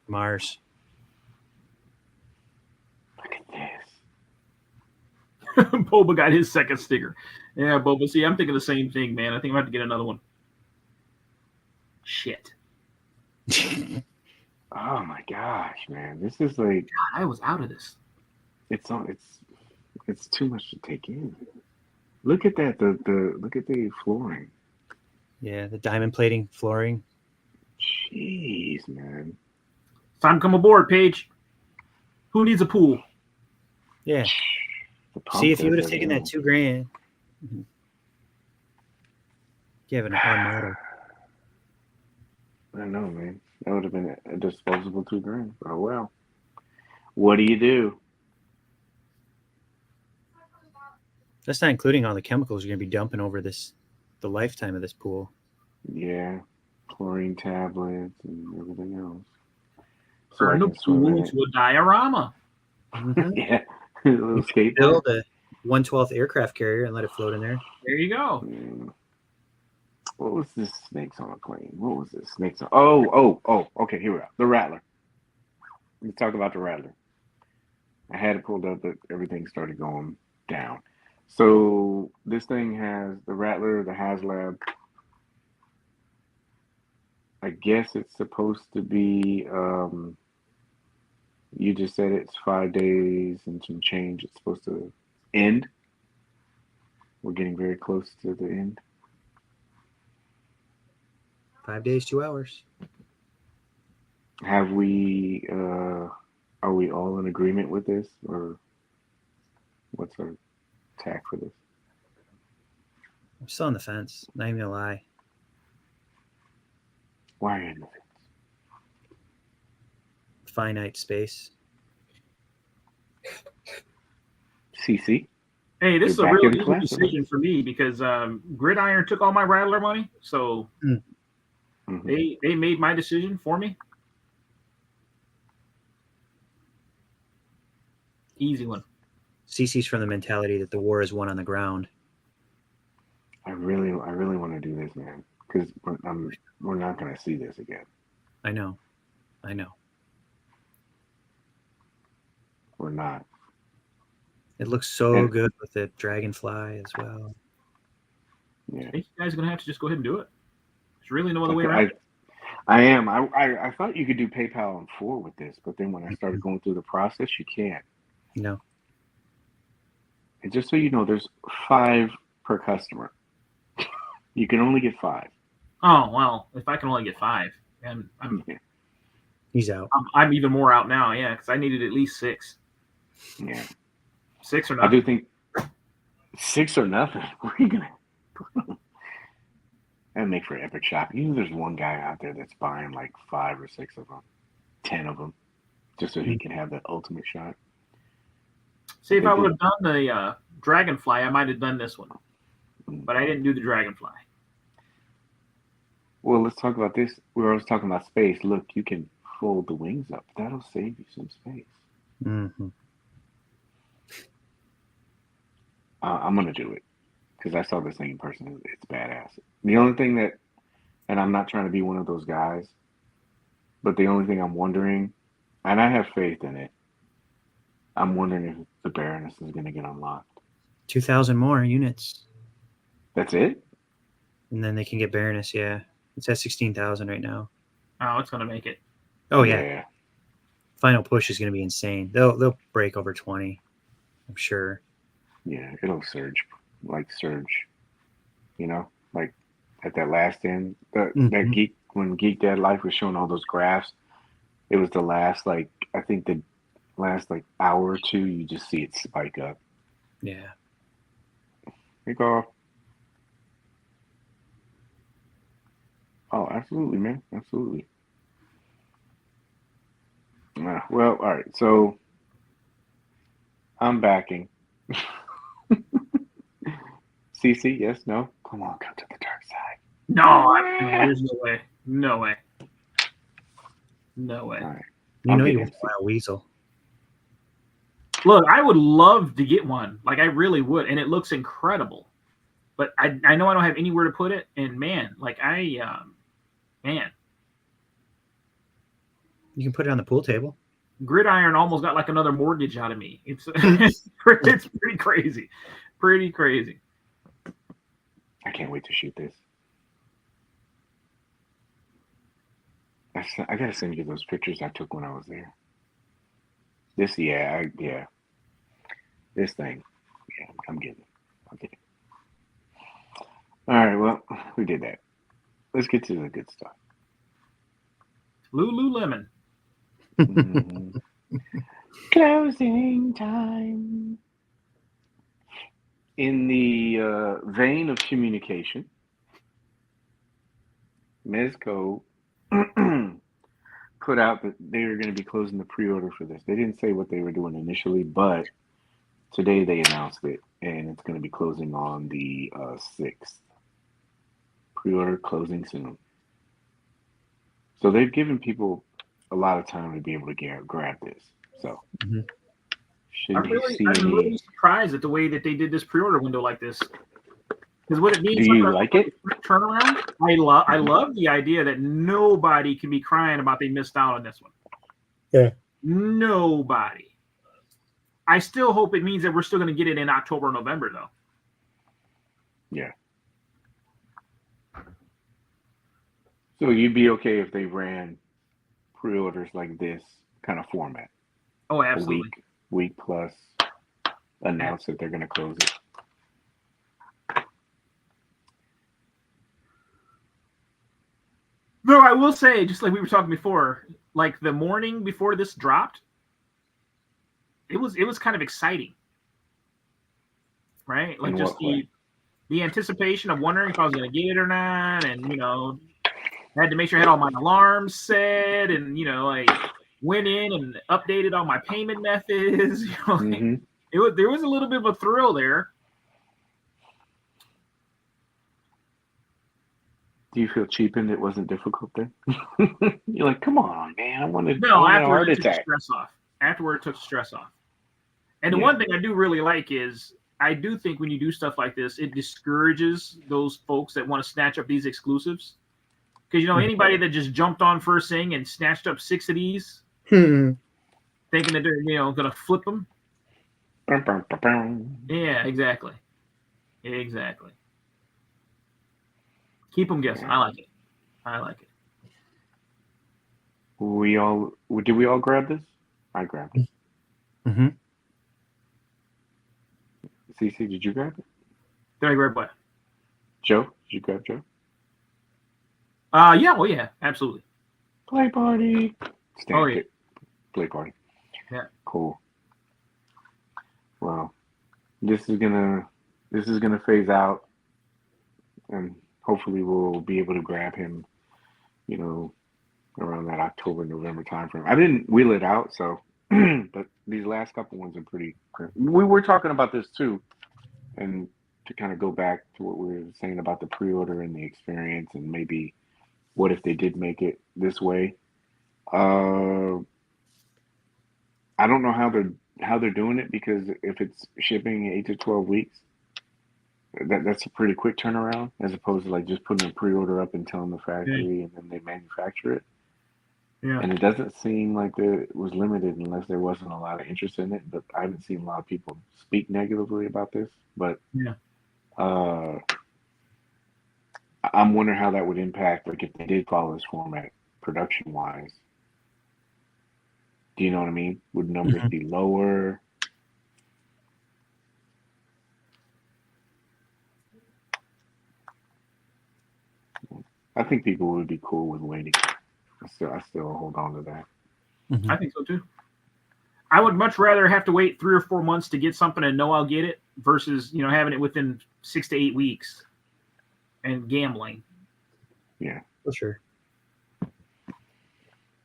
Mars. Look at this. Boba got his second Stinger. Yeah, Boba. See, I'm thinking the same thing, man. I think I'm going to have to get another one. Shit. Oh my gosh, man. This is like God, I was out of this. it's too much to take in. Look at that. Look at the flooring. Yeah, the diamond plating flooring. Jeez, man. It's time to come aboard, Paige. Who needs a pool? Yeah. The pump See, if you does would have taken that everything. $2,000. You have an automatic. I know, man. That would have been a disposable $2,000. Oh well. What do you do? That's not including all the chemicals you're going to be dumping over the lifetime of this pool. Yeah, chlorine tablets and everything else. So Turn the pool into a diorama. Yeah, a little skateboard. Build a 1/12 aircraft carrier and let it float in there. There you go. What was this snakes on a plane? What was this snakes on? Oh. Okay, here we are. The Rattler. Let's talk about the Rattler. I had it pulled up, but everything started going down. So this thing has the Rattler, the HasLab. I guess it's supposed to be. You just said it's 5 days and some change. It's supposed to end. We're getting very close to the end. 5 days, 2 hours. Have we? Are we all in agreement with this, or what's our tack for this? I'm still on the fence. Not even gonna lie. Why are you in the fence? Finite space. CC? Hey, this is a You're back really in easy class, decision for me because Gridiron took all my Rattler money, so they made my decision for me. Easy one. CC's from the mentality that the war is won on the ground. I really want to do this, man, because we're not going to see this again. I know. We're not. It looks so good with the dragonfly as well. Yeah. I think you guys are gonna have to just go ahead and do it. There's really no other way around it. I am. I thought you could do PayPal and 4 with this, but then when I started going through the process, you can't. No. And just so you know, there's 5 per customer. You can only get 5. Oh well, if I can only get 5, and He's out. I'm even more out now, yeah, because I needed at least 6. Yeah. 6 or nothing. I do think 6 or nothing. Where are you gonna? That'd make for epic shopping. You know, there's one guy out there that's buying like 5 or 6 of them, 10 of them, just so he can have that ultimate shot. See, if I would have done the Dragonfly, I might have done this one, but I didn't do the Dragonfly. Well, let's talk about this. We were always talking about space. Look, you can fold the wings up. That'll save you some space. Mm-hmm. I'm gonna do it because I saw this thing in person. It's badass. The only thing that, and I'm not trying to be one of those guys, but the only thing I'm wondering, and I have faith in it, I'm wondering if the Baroness is gonna get unlocked. 2,000 more units. That's it? And then they can get Baroness, yeah. It's at 16,000 right now. Oh, it's gonna make it. Oh yeah. Final push is gonna be insane. They'll break over 20, I'm sure. Yeah, it'll surge, you know, like at that last end. That Geek, when Geek Dad Life was showing all those graphs, it was the last, I think the last hour or two, you just see it spike up. Yeah. Take off. Oh, absolutely, man. Absolutely. Well, all right. So I'm backing. CC, yes, no? Come on, come to the dark side. No, there's no way. No way. No way. All right. You know you want to buy a weasel. Look, I would love to get one. Like, I really would. And it looks incredible. But I know I don't have anywhere to put it. And, man, man. You can put it on the pool table. Gridiron almost got like another mortgage out of me. It's pretty crazy. Pretty crazy. I can't wait to shoot this. I gotta send you those pictures I took when I was there. This, yeah. This thing, yeah, I'm getting it. I'll get it. All right, well, we did that. Let's get to the good stuff. Lululemon. Mhm. Closing time. In the vein of communication, Mezco put out that they were going to be closing the pre-order for this. They didn't say what they were doing initially, but today they announced it, and it's going to be closing on the 6th. Pre-order closing soon. So they've given people a lot of time to be able to grab this. So I'm really surprised at the way that they did this pre-order window like this. Because what it means, do you like it? Turnaround. I love the idea that nobody can be crying about they missed out on this one. Yeah. Nobody. I still hope it means that we're still going to get it in October, November, though. Yeah. So you'd be okay if they ran pre-orders like this kind of format? Oh, absolutely. A week plus, announce that they're going to close it. No, I will say, just like we were talking before, like the morning before this dropped, it was kind of exciting, right? Like just the anticipation of wondering if I was going to get it or not, and I had to make sure I had all my alarms set, and like went in and updated all my payment methods. There was a little bit of a thrill there. Do you feel cheapened? It wasn't difficult then? You're like, come on, man! I wanted no. a Afterward, heart it took attack. stress off. Afterward, it took stress off. And the one thing I do really like is I do think when you do stuff like this, it discourages those folks that want to snatch up these exclusives. Because anybody that just jumped on first thing and snatched up 6 of these, thinking that they're gonna flip them. Yeah, exactly. Keep them guessing. I like it. Did we all grab this? I grabbed it. Mm-hmm. CC, did you grab it? Did I grab what? Joe, did you grab Joe? Yeah. Well, yeah, absolutely. Play party. Yeah. Play party. Yeah. Cool. Well, this is gonna phase out, and hopefully we'll be able to grab him, around that October, November timeframe. I didn't wheel it out, so but these last couple ones are pretty. We were talking about this too, and to kind of go back to what we were saying about the pre-order and the experience, and maybe what if they did make it this way. I don't know how they're doing it, because if it's shipping 8 to 12 weeks, that's a pretty quick turnaround, as opposed to like just putting a pre-order up and telling the factory and then they manufacture it. Yeah. And it doesn't seem like it was limited unless there wasn't a lot of interest in it. But I haven't seen a lot of people speak negatively about this. But I'm wondering how that would impact, like if they did follow this format production-wise. Do you know what I mean? Would numbers be lower? I think people would be cool with waiting. I still hold on to that. Mm-hmm. I think so too. I would much rather have to wait 3 or 4 months to get something and know I'll get it versus having it within 6 to 8 weeks and gambling. Yeah, for sure.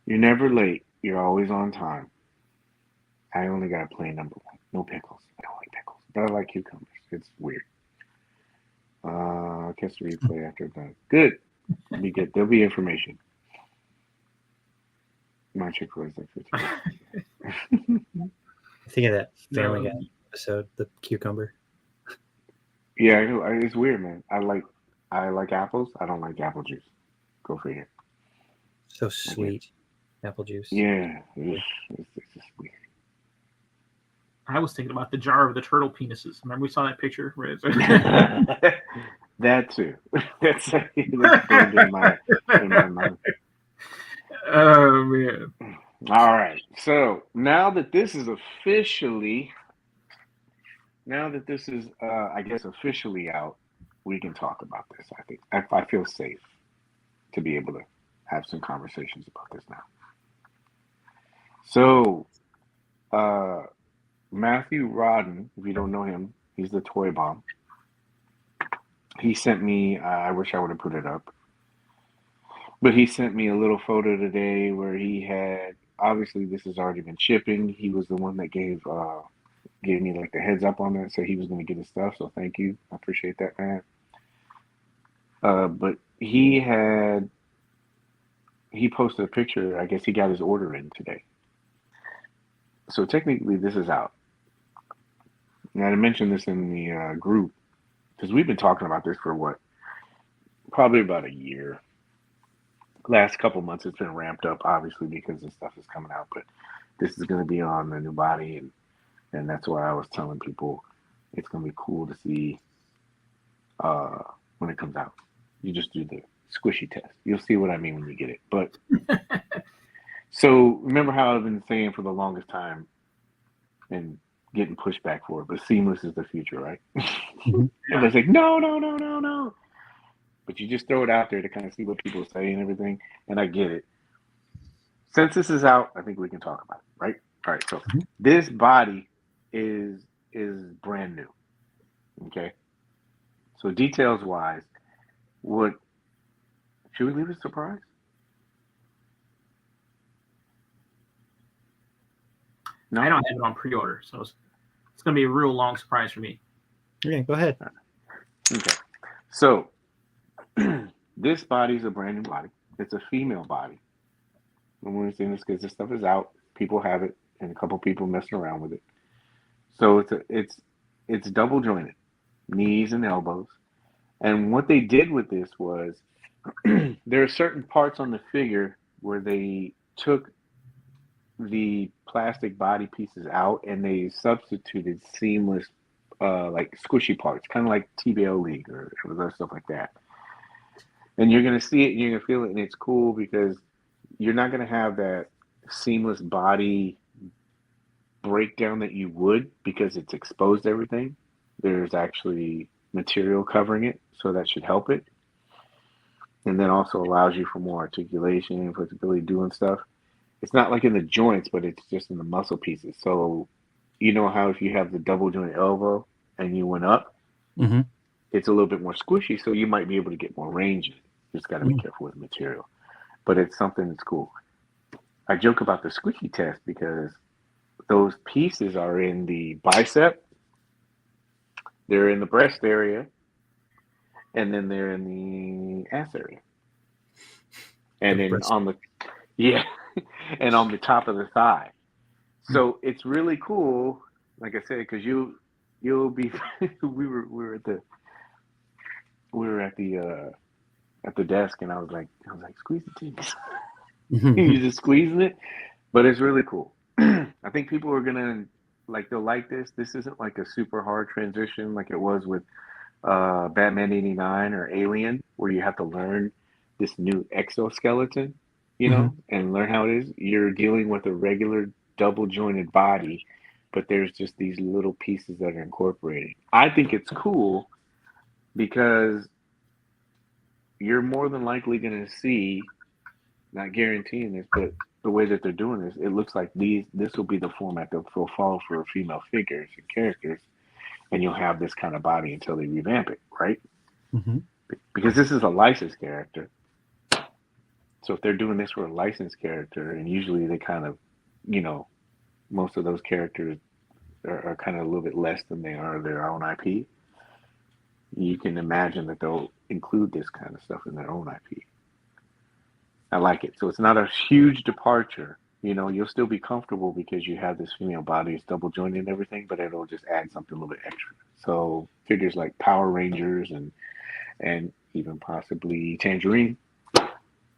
You're never late. You're always on time. I only got to play number 1. No pickles. I don't like pickles, but I like cucumbers. It's weird. Catch the replay after done. Good. Be good. There'll be information. My Chick-fil-A's like 15. Think of that Family Guy episode, the cucumber. Yeah, I know. It's weird, man. I like apples. I don't like apple juice. Go figure. So sweet. Apple juice. Yeah, it's just weird. I was thinking about the jar of the turtle penises. Remember we saw that picture? That too. That's burned in my mind. Oh man. All right. So now that this is officially, I guess, officially out, we can talk about this. I think I feel safe to be able to have some conversations about this now. So, Matthew Rodden, if you don't know him, he's the Toy Bomb. He sent me. I wish I would have put it up, but he sent me a little photo today where he had. Obviously, this has already been shipping. He was the one that gave me like the heads up on that, so he was going to get his stuff. So thank you, I appreciate that, man. But he posted a picture. I guess he got his order in today. So technically, this is out. Now I mentioned this in the group because we've been talking about this for what, probably about a year. Last couple months, it's been ramped up, obviously, because this stuff is coming out. But this is going to be on the new body, and that's why I was telling people it's going to be cool to see when it comes out. You just do the squishy test. You'll see what I mean when you get it. But so remember how I've been saying for the longest time and getting pushback for it, but seamless is the future, right? Mm-hmm. Everybody's like, no. But you just throw it out there to kind of see what people say and everything. And I get it. Since this is out, I think we can talk about it, right? All right. So this body is brand new. Okay. So details wise, should we leave it a surprise? No, I don't have it on pre-order, so it's going to be a real long surprise for me. Yeah, go ahead. Okay. So this body is a brand new body. It's a female body. I'm only saying this because this stuff is out. People have it, and a couple people messing around with it. So it's double jointed, knees and elbows. And what they did with this was there are certain parts on the figure where they took the plastic body pieces out and they substituted seamless, like squishy parts, kind of like TBO League or stuff like that. And you're going to see it and you're going to feel it, and it's cool because you're not going to have that seamless body breakdown that you would because it's exposed everything. There's actually material covering it, so that should help it. And then also allows you for more articulation, flexibility, doing stuff. It's not like in the joints, but it's just in the muscle pieces. So you know how if you have the double joint elbow and you went up, it's a little bit more squishy, so you might be able to get more range in it. Just got to be careful with the material. But it's something that's cool. I joke about the squishy test because those pieces are in the bicep, they're in the breast area, and then they're in the ass area. And then on the and on the top of the thigh. So it's really cool, like I said, because you'll be we were at the desk, and I was like squeeze the titties. You're just squeezing it, but it's really cool. I think people are gonna they'll like this. This isn't like a super hard transition like it was with Batman '89 or Alien, where you have to learn this new exoskeleton, and learn how it is. You're dealing with a regular double jointed body, but there's just these little pieces that are incorporated. I think it's cool because you're more than likely going to see, not guaranteeing this, but the way that they're doing this, it looks like this will be the format that will follow for female figures and characters, and you'll have this kind of body until they revamp it, right? Because this is a licensed character. So if they're doing this for a licensed character, and usually they kind of, most of those characters are kind of a little bit less than they are their own IP, you can imagine that they'll include this kind of stuff in their own IP. I like it. So it's not a huge departure. You'll still be comfortable because you have this female body, it's double jointed and everything, but it'll just add something a little bit extra. So figures like Power Rangers and even possibly Tangerine,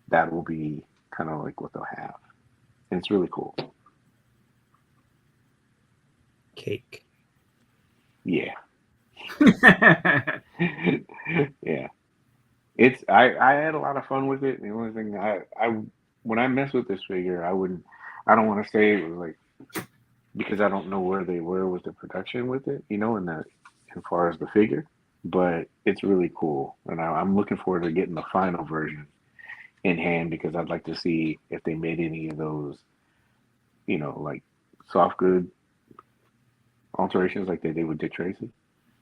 that will be kind of like what they'll have. And it's really cool. Cake. Yeah. Yeah. I had a lot of fun with it. The only thing when I mess with this figure, I don't want to say it was like, because I don't know where they were with the production with it, in that, as far as the figure, but it's really cool. And I'm looking forward to getting the final version in hand because I'd like to see if they made any of those, like soft good alterations like they did with Dick Tracy.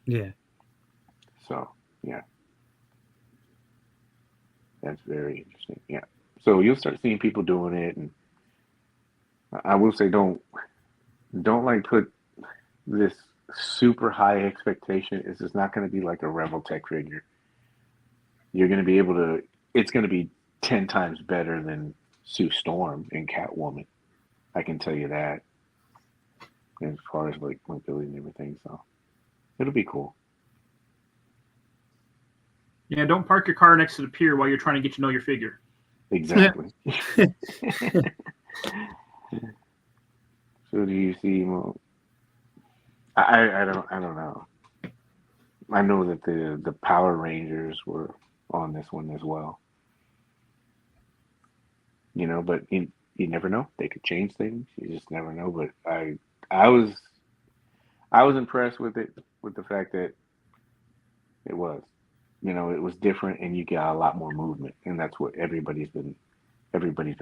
Yeah. So, yeah. That's very interesting. Yeah. So you'll start seeing people doing it, and I will say don't like put this super high expectation. It's just not going to be like a Rebel Tech figure. You're going to be able to. It's going to be 10 times better than Sue Storm and Catwoman. I can tell you that. As far as like mobility and everything, so it'll be cool. Yeah, don't park your car next to the pier while you're trying to get to know your figure. Exactly. So do you see? Well, I don't know. I know that the Power Rangers were on this one as well. But you never know. They could change things. You just never know. But I was impressed with it, with the fact that it was, it was different, and you got a lot more movement, and that's what everybody's been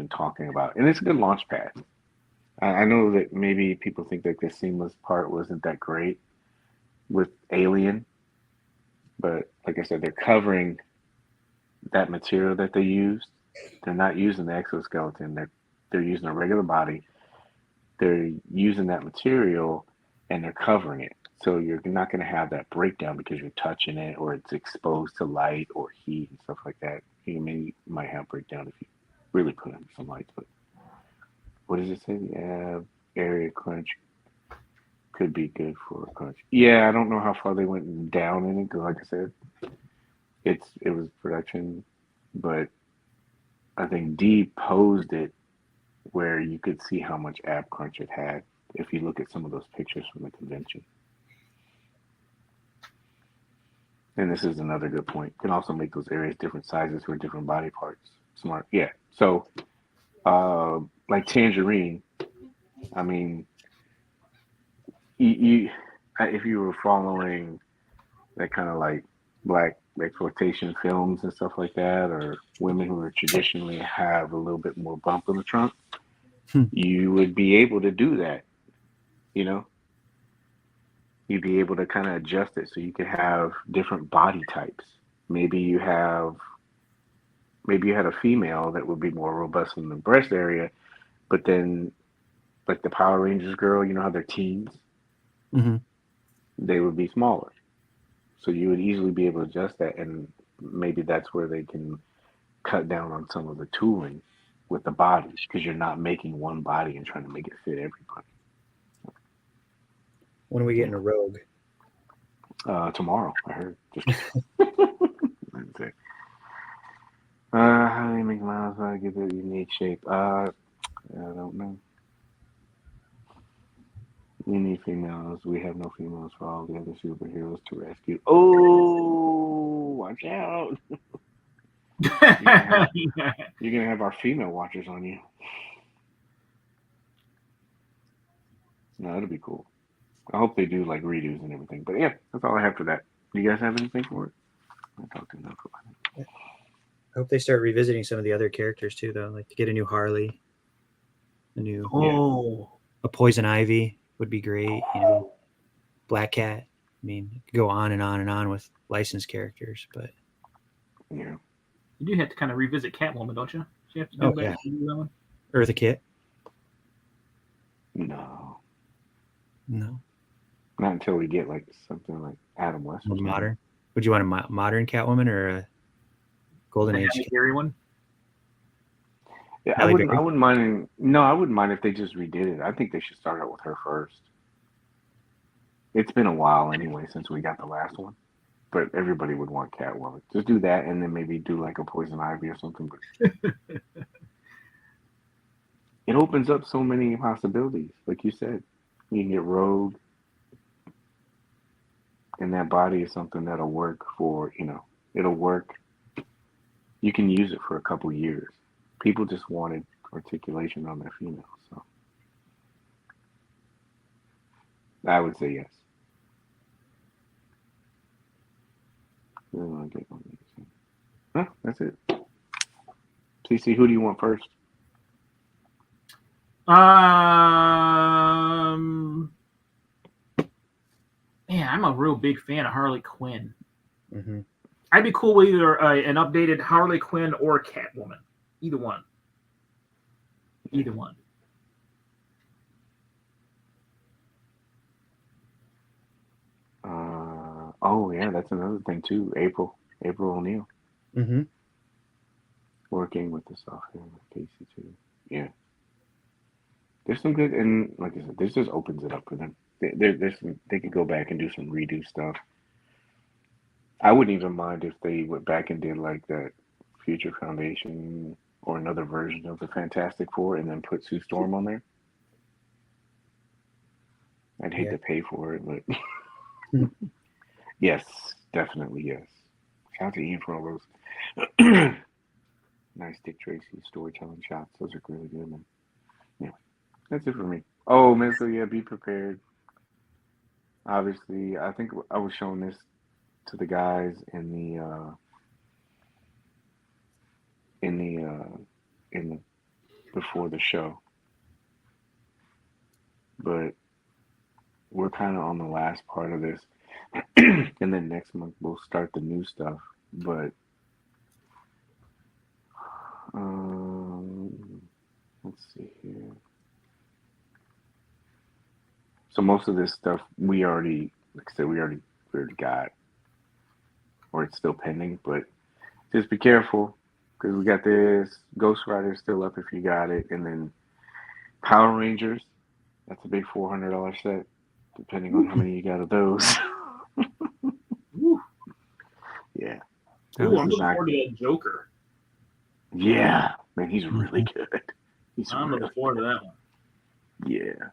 talking about, and it's a good launch pad. I know that maybe people think that the seamless part wasn't that great with Alien, but like I said, they're covering that material that they used. They're not using the exoskeleton. They're using a regular body. They're using that material, and they're covering it. So you're not going to have that breakdown because you're touching it or it's exposed to light or heat and stuff like that. You might have breakdown if you really put in some lights. But what does it say? The area crunch could be good for a crunch. Yeah, I don't know how far they went down in it because, like I said, it was production, but I think D posed it where you could see how much ab crunch it had if you look at some of those pictures from the convention. And this is another good point. You can also make those areas different sizes for different body parts. Smart. Yeah. So, like Tangerine, I mean, if you were following that kind of like black exploitation films and stuff like that, or women who are traditionally have a little bit more bump in the trunk, you would be able to do that. You'd be able to kind of adjust it so you could have different body types. Maybe you had a female that would be more robust in the breast area, but then like the Power Rangers girl, how they're teens, they would be smaller. So you would easily be able to adjust that, and maybe that's where they can cut down on some of the tooling with the bodies because you're not making one body and trying to make it fit everybody. When are we getting a Rogue? Tomorrow, I heard. Just how do they make models? How to get their unique shape? I don't know. You need females. We have no females for all the other superheroes to rescue. Oh, watch out! You're gonna have our female watchers on you. No, that'll be cool. I hope they do like redos and everything. But yeah, that's all I have for that. Do you guys have anything for it? I talked enough about it. I hope they start revisiting some of the other characters too, though. Like to get a new Harley, a Poison Ivy would be great. Black Cat. I mean, it could go on and on and on with licensed characters, but yeah, you do have to kind of revisit Catwoman, don't you? You have to do that one. Eartha Kitt. No. Not until we get like something like Adam West. Modern. Would you want a modern Catwoman or a Golden Age? Scary one. Yeah, I wouldn't mind. No, I wouldn't mind if they just redid it. I think they should start out with her first. It's been a while anyway since we got the last one, but everybody would want Catwoman. Just do that, and then maybe do like a Poison Ivy or something. But it opens up so many possibilities. Like you said, you can get Rogue, and that body is something that'll work for. It'll work. You can use it for a couple years. People just wanted articulation on their females, so I would say yes. Huh, that's it. CC, who do you want first? Man, I'm a real big fan of Harley Quinn. Mm-hmm. I'd be cool with either an updated Harley Quinn or Catwoman. Either one. Either one. Oh yeah, that's another thing too. April O'Neil. Mm-hmm. Working with the software with Casey too. Yeah. There's some good, and like I said, this just opens it up for them. There's some, they could go back and do some redo stuff. I wouldn't even mind if they went back and did like that Future Foundation or another version of the Fantastic Four and then put Sue Storm on there. I'd hate to pay for it, but yes, definitely yes. Shout out to Ian for all those nice Dick Tracy storytelling shots. Those are really good, man. Yeah, that's it for me. Oh, Mezco, yeah, be prepared. Obviously, I think I was showing this to the guys in the before the show, but we're kind of on the last part of this, and then next month we'll start the new stuff. But let's see here. So most of this stuff we already, like I said, we already got, or it's still pending. But just be careful because we got this Ghost Rider still up if you got it, and then Power Rangers. That's a big $400 set, depending on how many you got of those. Yeah. Ooh, I'm looking forward to that Joker. Yeah, man, he's really good. I'm looking forward to that one. Yeah.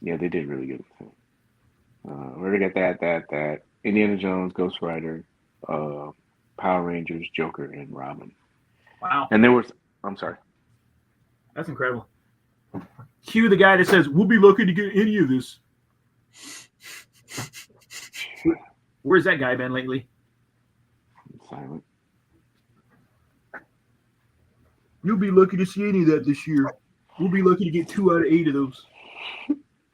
Yeah, they did really good with it. We already got that. Indiana Jones, Ghost Rider, Power Rangers, Joker, and Robin. Wow. And there was, I'm sorry. That's incredible. Cue the guy that says, we'll be lucky to get any of this. Where's that guy been lately? Silent. You'll be lucky to see any of that this year. We'll be lucky to get 2 out of 8 of those.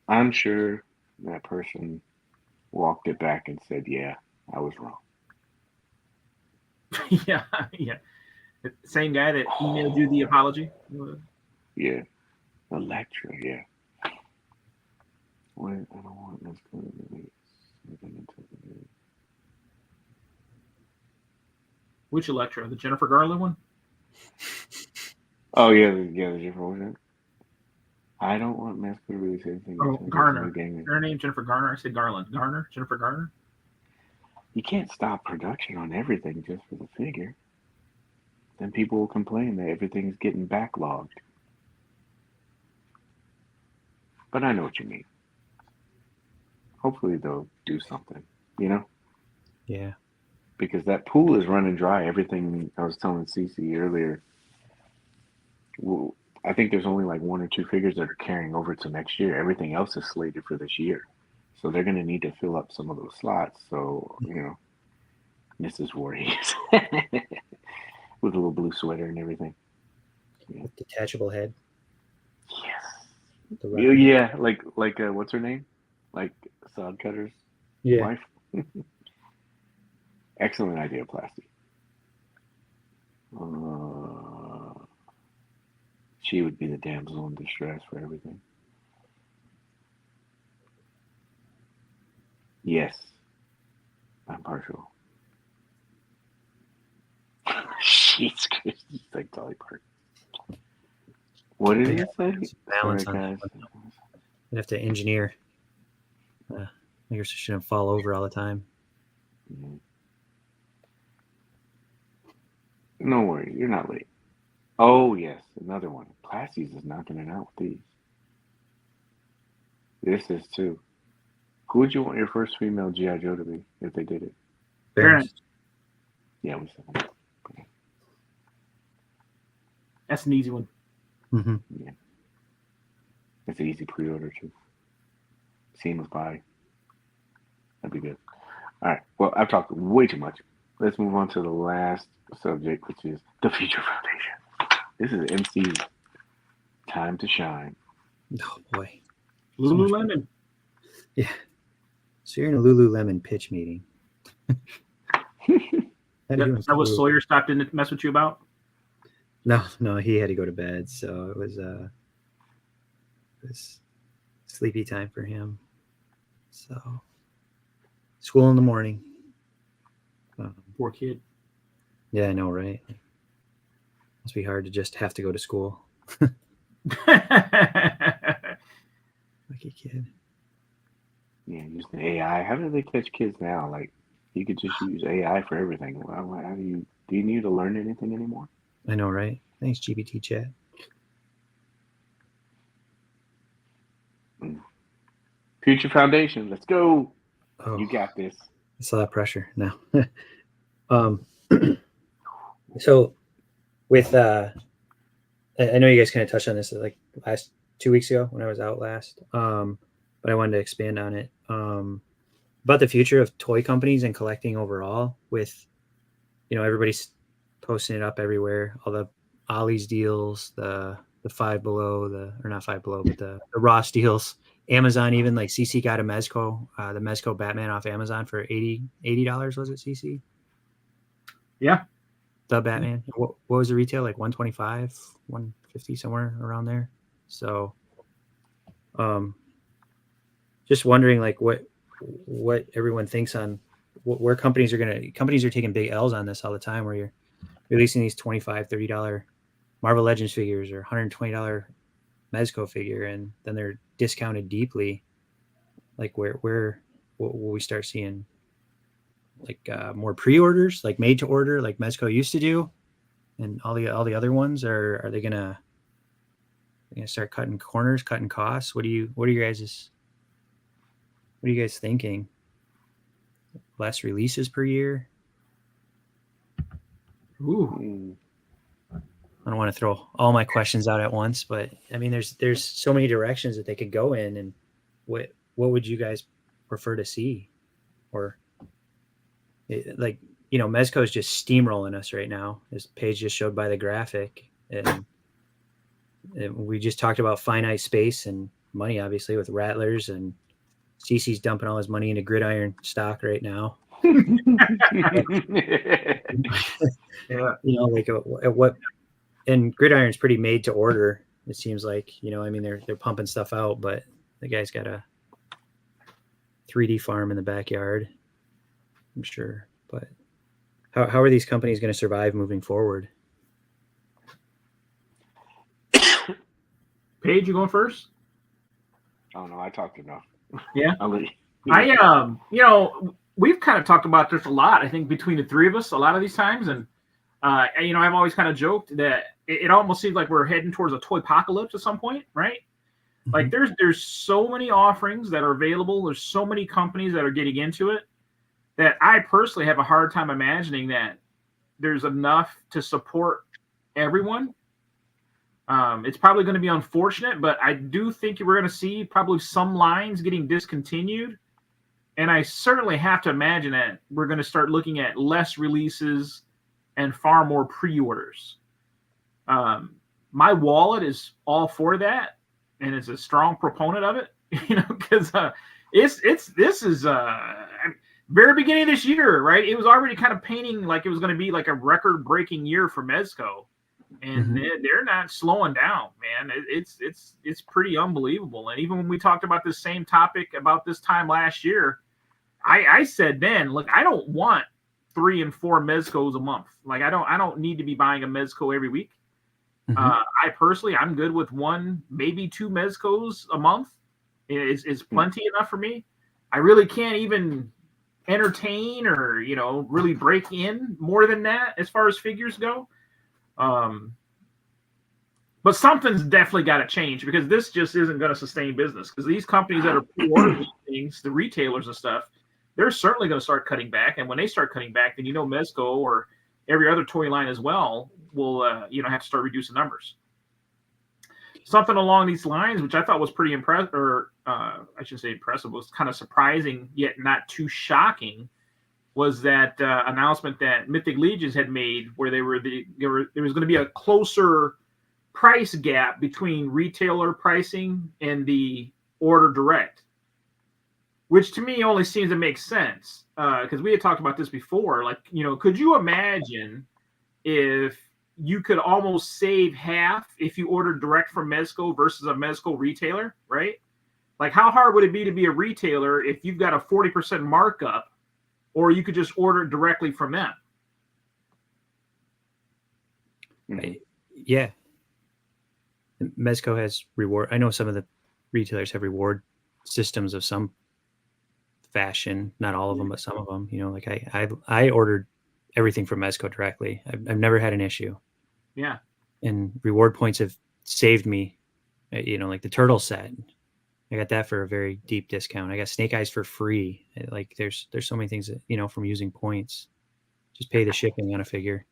I'm sure that person walked it back and said, yeah, I was wrong. yeah. The same guy that emailed you the apology? Yeah. Electra, yeah. Wait, I don't want this to release. Which Electra? The Jennifer Garland one? Oh, yeah, the Jennifer, what was that? I don't want Mezco to release anything. Oh, Garner. Her name, Jennifer Garner. I said Garland. Garner? Jennifer Garner? You can't stop production on everything just for the figure. Then people will complain that everything's getting backlogged. But I know what you mean. Hopefully they'll do something, you know? Yeah. Because that pool is running dry. Everything I was telling Cece earlier, well, I think there's only like 1 or 2 figures that are carrying over to next year. Everything else is slated for this year. So they're going to need to fill up some of those slots. So, you know, Mrs. Voorhees with a little blue sweater and everything. Yeah. With detachable head. Yes. Yeah, like what's her name? Like Sod Cutter's wife. Excellent idea, Plasty. She would be the damsel in distress for everything. Yes, I'm partial. She's like Dolly Parton. What did it say? Balance on that. You'd have to engineer. I guess it shouldn't fall over all the time. Mm-hmm. No worries, you're not late. Oh, yes, another one. Plasty's is knocking it out with these. This is too. Who would you want your first female G.I. Joe to be if they did it? Parents. Yeah, we said that. Okay. That's an easy one. Mm-hmm. Yeah. It's an easy pre-order too. Seamless buy. That'd be good. All right. Well, I've talked way too much. Let's move on to the last subject, which is the Future Foundation. This is MC's time to shine. Oh boy. Lululemon. Yeah. So you're in a Lululemon pitch meeting. That was Sawyer stopped in to mess with you about? No, he had to go to bed, so it was sleepy time for him. So school in the morning. Poor kid. Yeah, I know, right? Must be hard to just have to go to school. Lucky kid. Yeah, using AI. How do they catch kids now? Like, you could just use AI for everything. Well, how do you need to learn anything anymore? I know, right? Thanks, GPT chat. Future Foundation, let's go. Oh, You got this. it's a lot of pressure now. So with I know you guys kind of touched on this like last 2 weeks ago when I was out last, but I wanted to expand on it about the future of toy companies and collecting overall. With everybody's posting it up everywhere, all the Ollie's deals, the Five Below, or not Five Below, but the Ross deals. Amazon, even like CC got a Mezco, the Mezco Batman off Amazon for $80. Was it CC? Yeah. The Batman. What was the retail? Like 125, 150, somewhere around there. So, just wondering like what everyone thinks on where companies are taking big L's on this all the time, where you're releasing these $25, $30 Marvel Legends figures or $120 Mezco figure, and then they're discounted deeply. Like where will we start seeing like more pre-orders, like made to order, like Mezco used to do, and all the other ones? Or are they gonna start cutting corners, cutting costs? What are you guys thinking? Less releases per year? Ooh. I don't want to throw all my questions out at once, but I mean, there's so many directions that they could go in, and what would you guys prefer to see? Or Mezco is just steamrolling us right now, as Paige just showed by the graphic, and we just talked about finite space and money, obviously, with Rattlers, and CC's dumping all his money into Gridiron stock right now. Yeah. What? And Gridiron's pretty made to order. It seems like, I mean, they're pumping stuff out, but the guy's got a 3D farm in the backyard, I'm sure. But how are these companies going to survive moving forward? Paige, you going first? I don't know. I talked enough. Yeah. We've kind of talked about this a lot, I think, between the three of us a lot of these times. And, I've always kind of joked that it almost seems like we're heading towards a toy apocalypse at some point, right? Mm-hmm. Like there's so many offerings that are available. There's so many companies that are getting into it that I personally have a hard time imagining that there's enough to support everyone. It's probably going to be unfortunate, but I do think we're going to see probably some lines getting discontinued. And I certainly have to imagine that we're going to start looking at less releases and far more pre-orders. My wallet is all for that, and it's a strong proponent of it, because this is very beginning of this year, right? It was already kind of painting like it was going to be like a record-breaking year for Mezco, and they're not slowing down, man. It's pretty unbelievable. And even when we talked about this same topic about this time last year, I said then, look, I don't want 3 and 4 Mezcos a month. Like I don't need to be buying a Mezco every week. I personally, I'm good with 1, maybe 2 Mezcos a month. Is plenty enough for me. I really can't even entertain or really break in more than that as far as figures go. But something's definitely got to change, because this just isn't going to sustain business. Because these companies that are pre-ordering things, the retailers and stuff, they're certainly going to start cutting back. And when they start cutting back, then Mezco or every other toy line as well, have to start reducing numbers. Something along these lines, which I thought was pretty impressive, or I should say impressive, was kind of surprising yet not too shocking, was that announcement that Mythic Legions had made, where there was going to be a closer price gap between retailer pricing and the order direct, which to me only seems to make sense, because we had talked about this before. Like, could you imagine if you could almost save half if you ordered direct from Mezco versus a Mezco retailer, right? Like, how hard would it be to be a retailer if you've got a 40% markup, or you could just order it directly from them? Yeah. Mezco has reward. I know some of the retailers have reward systems of some fashion, not all of them, but some of them. Like I ordered everything from Mezco directly. I've never had an issue. Yeah. And reward points have saved me. Like the turtle set, I got that for a very deep discount. I got snake eyes for free. Like there's so many things that, from using points. Just pay the shipping on a figure.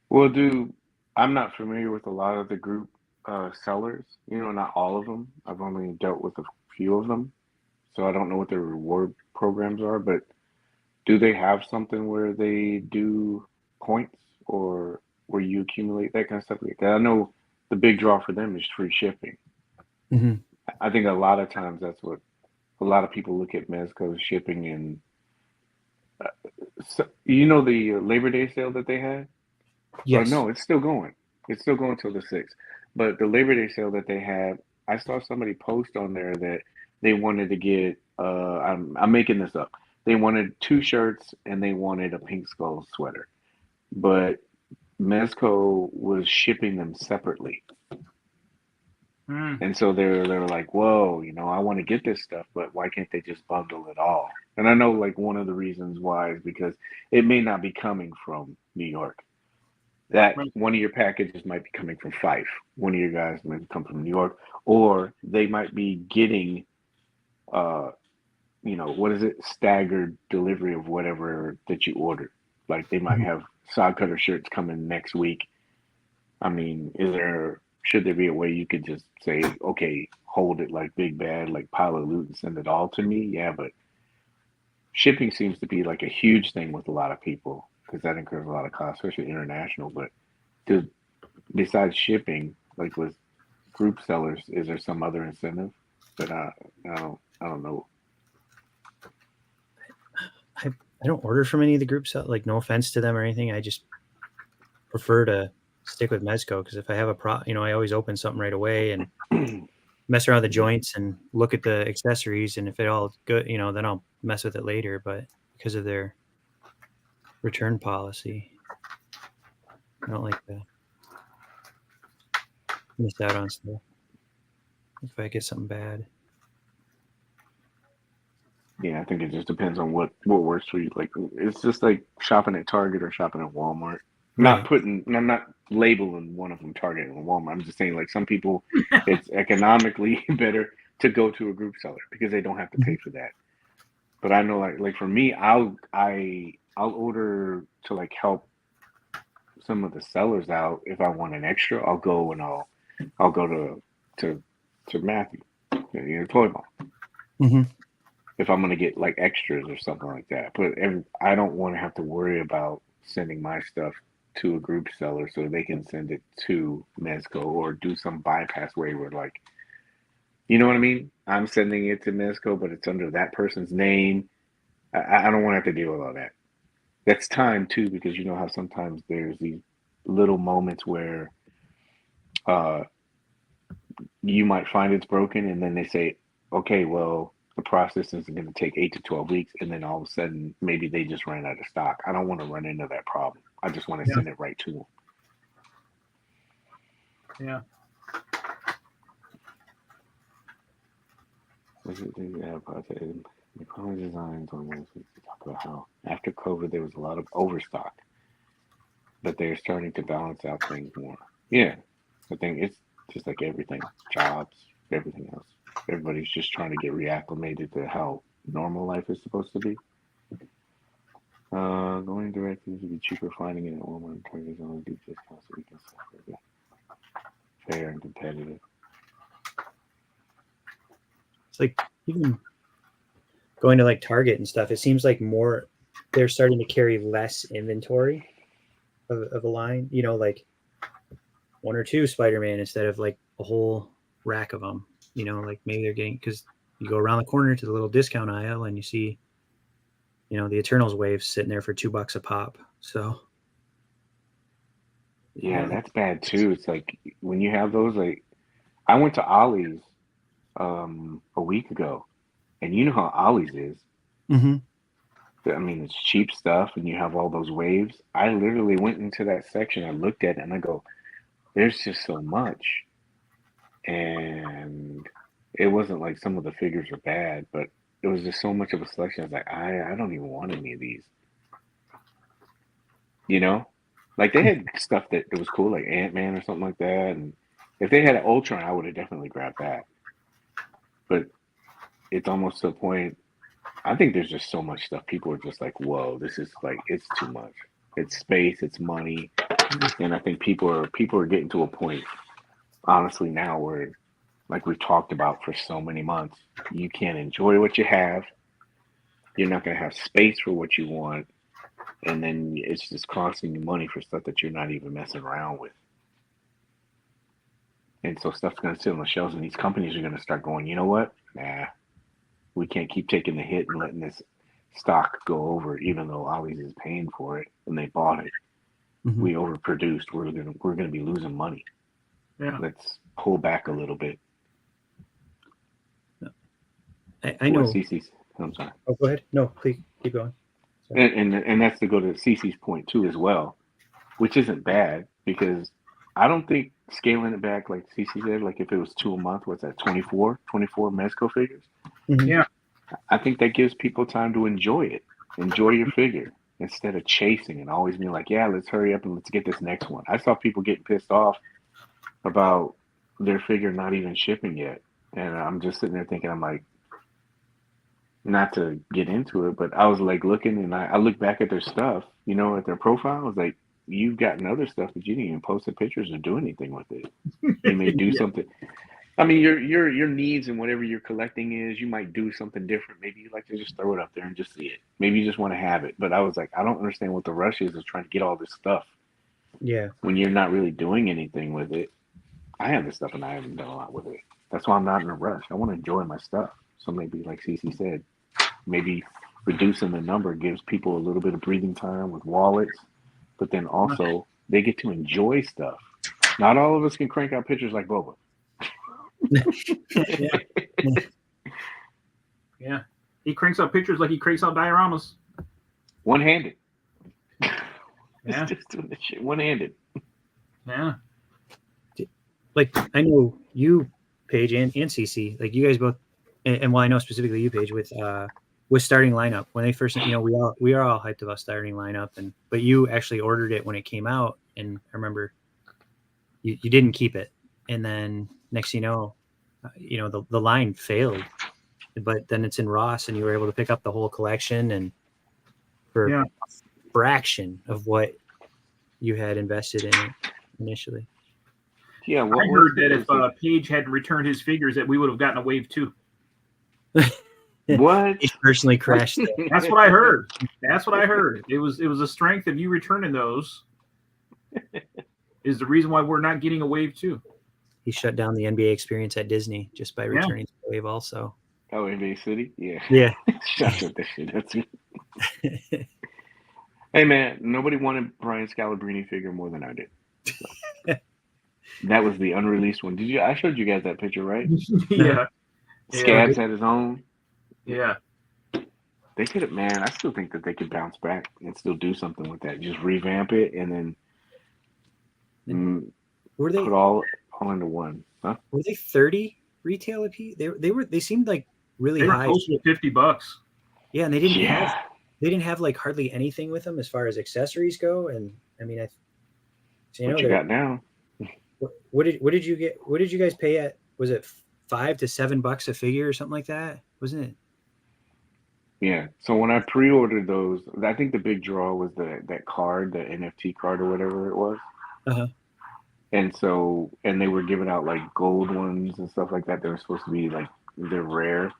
Well, I'm not familiar with a lot of the group sellers. Not all of them. I've only dealt with a few of them, so I don't know what their reward programs are. But do they have something where they do points, or where you accumulate that kind of stuff like that? I know the big draw for them is free shipping. Mm-hmm. I think a lot of times that's what a lot of people look at Mezco's shipping. And the Labor Day sale that they had? Yes. No, it's still going. It's still going till the 6th. But the Labor Day sale that they had, I saw somebody post on there that they wanted to get, I'm making this up. They wanted 2 shirts and they wanted a Pink Skull sweater. But Mezco was shipping them separately. And so they were like, whoa, I want to get this stuff, but why can't they just bundle it all? And I know, like, one of the reasons why is because it may not be coming from New York. That one of your packages might be coming from Fife. One of your guys might come from New York, or they might be getting, staggered delivery of whatever that you ordered. Like they might have sod cutter shirts coming next week. I mean, should there be a way you could just say, okay, hold it like Big Bad, like pile of loot and send it all to me? Yeah, but shipping seems to be like a huge thing with a lot of people, because that incurs a lot of cost, especially international. But besides shipping, like with group sellers, is there some other incentive that I don't know? I don't order from any of the groups. Like, no offense to them or anything. I just prefer to stick with Mezco, because if I have I always open something right away and mess around with the joints and look at the accessories, and if it all good, then I'll mess with it later. But because of their return policy, I don't like to miss out on stuff if I get something bad. Yeah, I think it just depends on what works for you. Like, it's just like shopping at Target or shopping at Walmart. Right. I'm not labeling one of them Target and Walmart. I'm just saying, like, some people, it's economically better to go to a group seller because they don't have to pay for that. But I know, like for me, I'll order to like help some of the sellers out. If I want an extra, I'll go and I'll go to Matthew, Toy Mall. Mm-hmm. If I'm gonna get like extras or something like that. But I don't want to have to worry about sending my stuff to a group seller so they can send it to Mezco, or do some bypass way where, like, you know what I mean? I'm sending it to Mezco, but it's under that person's name. I don't want to have to deal with all that. That's time too, because you know how sometimes there's these little moments where you might find it's broken, and then they say, okay, well, the process is going to take 8 to 12 weeks, and then all of a sudden, maybe they just ran out of stock. I don't want to run into that problem. I just want to send it right to them. Yeah. The common designs on this, we talk about how after COVID there was a lot of overstock, but they're starting to balance out things more. Yeah, I think it's just like everything, jobs, everything else. Everybody's just trying to get reacclimated to how normal life is supposed to be. Going direct seems to be cheaper. Finding it at Walmart and Target is only deep discounts so we can sell it. Fair and competitive. It's like even going to like Target and stuff. It seems like more they're starting to carry less inventory of a line. You know, like one or two Spider-Man instead of like a whole rack of them. You know, like maybe they're getting because you go around the corner to the little discount aisle and you see, you know, the Eternals waves sitting there for $2 a pop. So Yeah, that's bad too. It's like when you have those, like I went to Ollie's a week ago, and you know how Ollie's is. mm-hmm. I mean, it's cheap stuff, and you have all those waves. I literally went into that section, I looked at it, and I go, "There's just so much." And it wasn't like some of the figures are bad, but it was just so much of a selection. I was like, I don't even want any of these. You know, like they had stuff that was cool, like Ant-Man or something like that. And if they had an Ultron, I would have definitely grabbed that. But it's almost to a point. I think there's just so much stuff. People are just like, "Whoa, this is like it's too much. It's space, it's money," and I think people are getting to a point, honestly, now where, like we've talked about for so many months, you can't enjoy what you have. You're not going to have space for what you want, and then it's just costing you money for stuff that you're not even messing around with. And so stuff's going to sit on the shelves, and these companies are going to start going, you know what? Nah, we can't keep taking the hit and letting this stock go over, even though Ollie's is paying for it and they bought it. Mm-hmm. We overproduced. We're gonna be losing money. Yeah. Let's pull back a little bit. I know. CC's. I'm sorry. Oh, go ahead. No, please keep going. And that's to go to CC's point too as well, which isn't bad because I don't think scaling it back like CC said, like if it was 2 a month, what's that, 24 Mezco figures? Mm-hmm. Yeah. I think that gives people time to enjoy it. Enjoy your figure instead of chasing and always being like, yeah, let's hurry up and let's get this next one. I saw people getting pissed off about their figure not even shipping yet. And I'm just sitting there thinking, I'm like, not to get into it, but I was like looking and I looked back at their stuff, you know, at their profile. I was like, you've gotten other stuff that you didn't even post the pictures or do anything with it. You may do something. I mean, your needs and whatever you're collecting is, you might do something different. Maybe you like to just throw it up there and just see it. Maybe you just want to have it. But I was like, I don't understand what the rush is trying to get all this stuff. Yeah. When you're not really doing anything with it. I have this stuff and I haven't done a lot with it. That's why I'm not in a rush. I want to enjoy my stuff. So maybe, like Cece said, maybe reducing the number gives people a little bit of breathing time with wallets, but then also they get to enjoy stuff. Not all of us can crank out pictures like Boba. Yeah. He cranks out pictures like he cranks out dioramas. One-handed. Yeah. He's just doing this shit one-handed. Yeah. Like I know you, Paige, and CC, like you guys both, and well, I know specifically you, Paige, with starting lineup when they first, you know, we are all hyped about starting lineup, but you actually ordered it when it came out, and I remember you didn't keep it, and then next thing you know, the line failed, but then it's in Ross, and you were able to pick up the whole collection, and for a fraction of what you had invested in it initially. Yeah, I heard that if Paige hadn't returned his figures, that we would have gotten a wave 2. What? He personally crashed it. That's what I heard. That's what I heard. It was a strength of you returning those is the reason why we're not getting a wave 2. He shut down the NBA experience at Disney just by returning the wave also. Oh, NBA City? Yeah. Yeah. Shut up that shit. That's it. Hey man, nobody wanted Brian Scalabrine figure more than I did. So. That was the unreleased one. Did you? I showed you guys that picture, right? Yeah. Scabs had his own. Yeah. They could have, man. I still think that they could bounce back and still do something with that. Just revamp it and then put all into one. Huh? Were they 30 retail a piece? They seemed like really high. Close to $50. Yeah, and they didn't have like hardly anything with them as far as accessories go. And I mean, what you got now? What did you get? What did you guys pay at? Was it $5 to $7 a figure or something like that? Wasn't it? Yeah. So when I pre-ordered those, I think the big draw was that card, the NFT card or whatever it was. Uh-huh. And so, and they were giving out like gold ones and stuff like that. They were supposed to be like they're rare.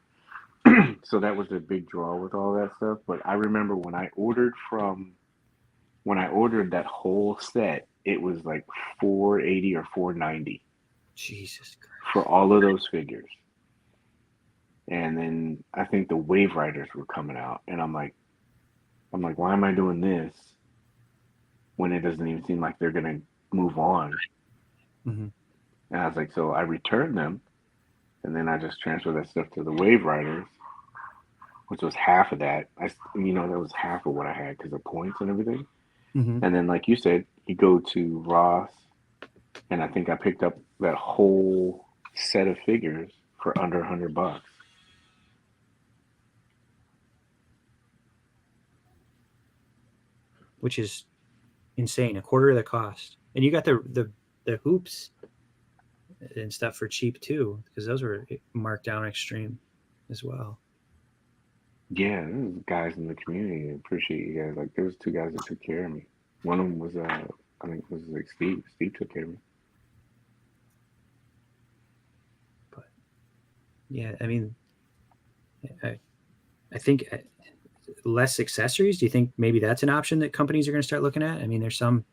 So that was the big draw with all that stuff. But I remember when I ordered that whole set, it was like 480 or 490 Jesus for Christ. all of those figures. And then I think the Wave Riders were coming out, and I'm like, why am I doing this when it doesn't even seem like they're gonna move on? Mm-hmm. And I was like, so I returned them, and then I just transferred that stuff to the Wave Riders, which was half of that. That was half of what I had because of points and everything. Mm-hmm. And then, like you said, you go to Ross, and I think I picked up that whole set of figures for under $100. Which is insane, a quarter of the cost. And you got the hoops and stuff for cheap too, because those were marked down extreme as well. Yeah, there's guys in the community. I appreciate you guys. Like, there was two guys that took care of me. One of them was, I think it was like Steve. Steve took care of me. But yeah, I mean, I think less accessories. Do you think maybe that's an option that companies are going to start looking at? I mean, there's some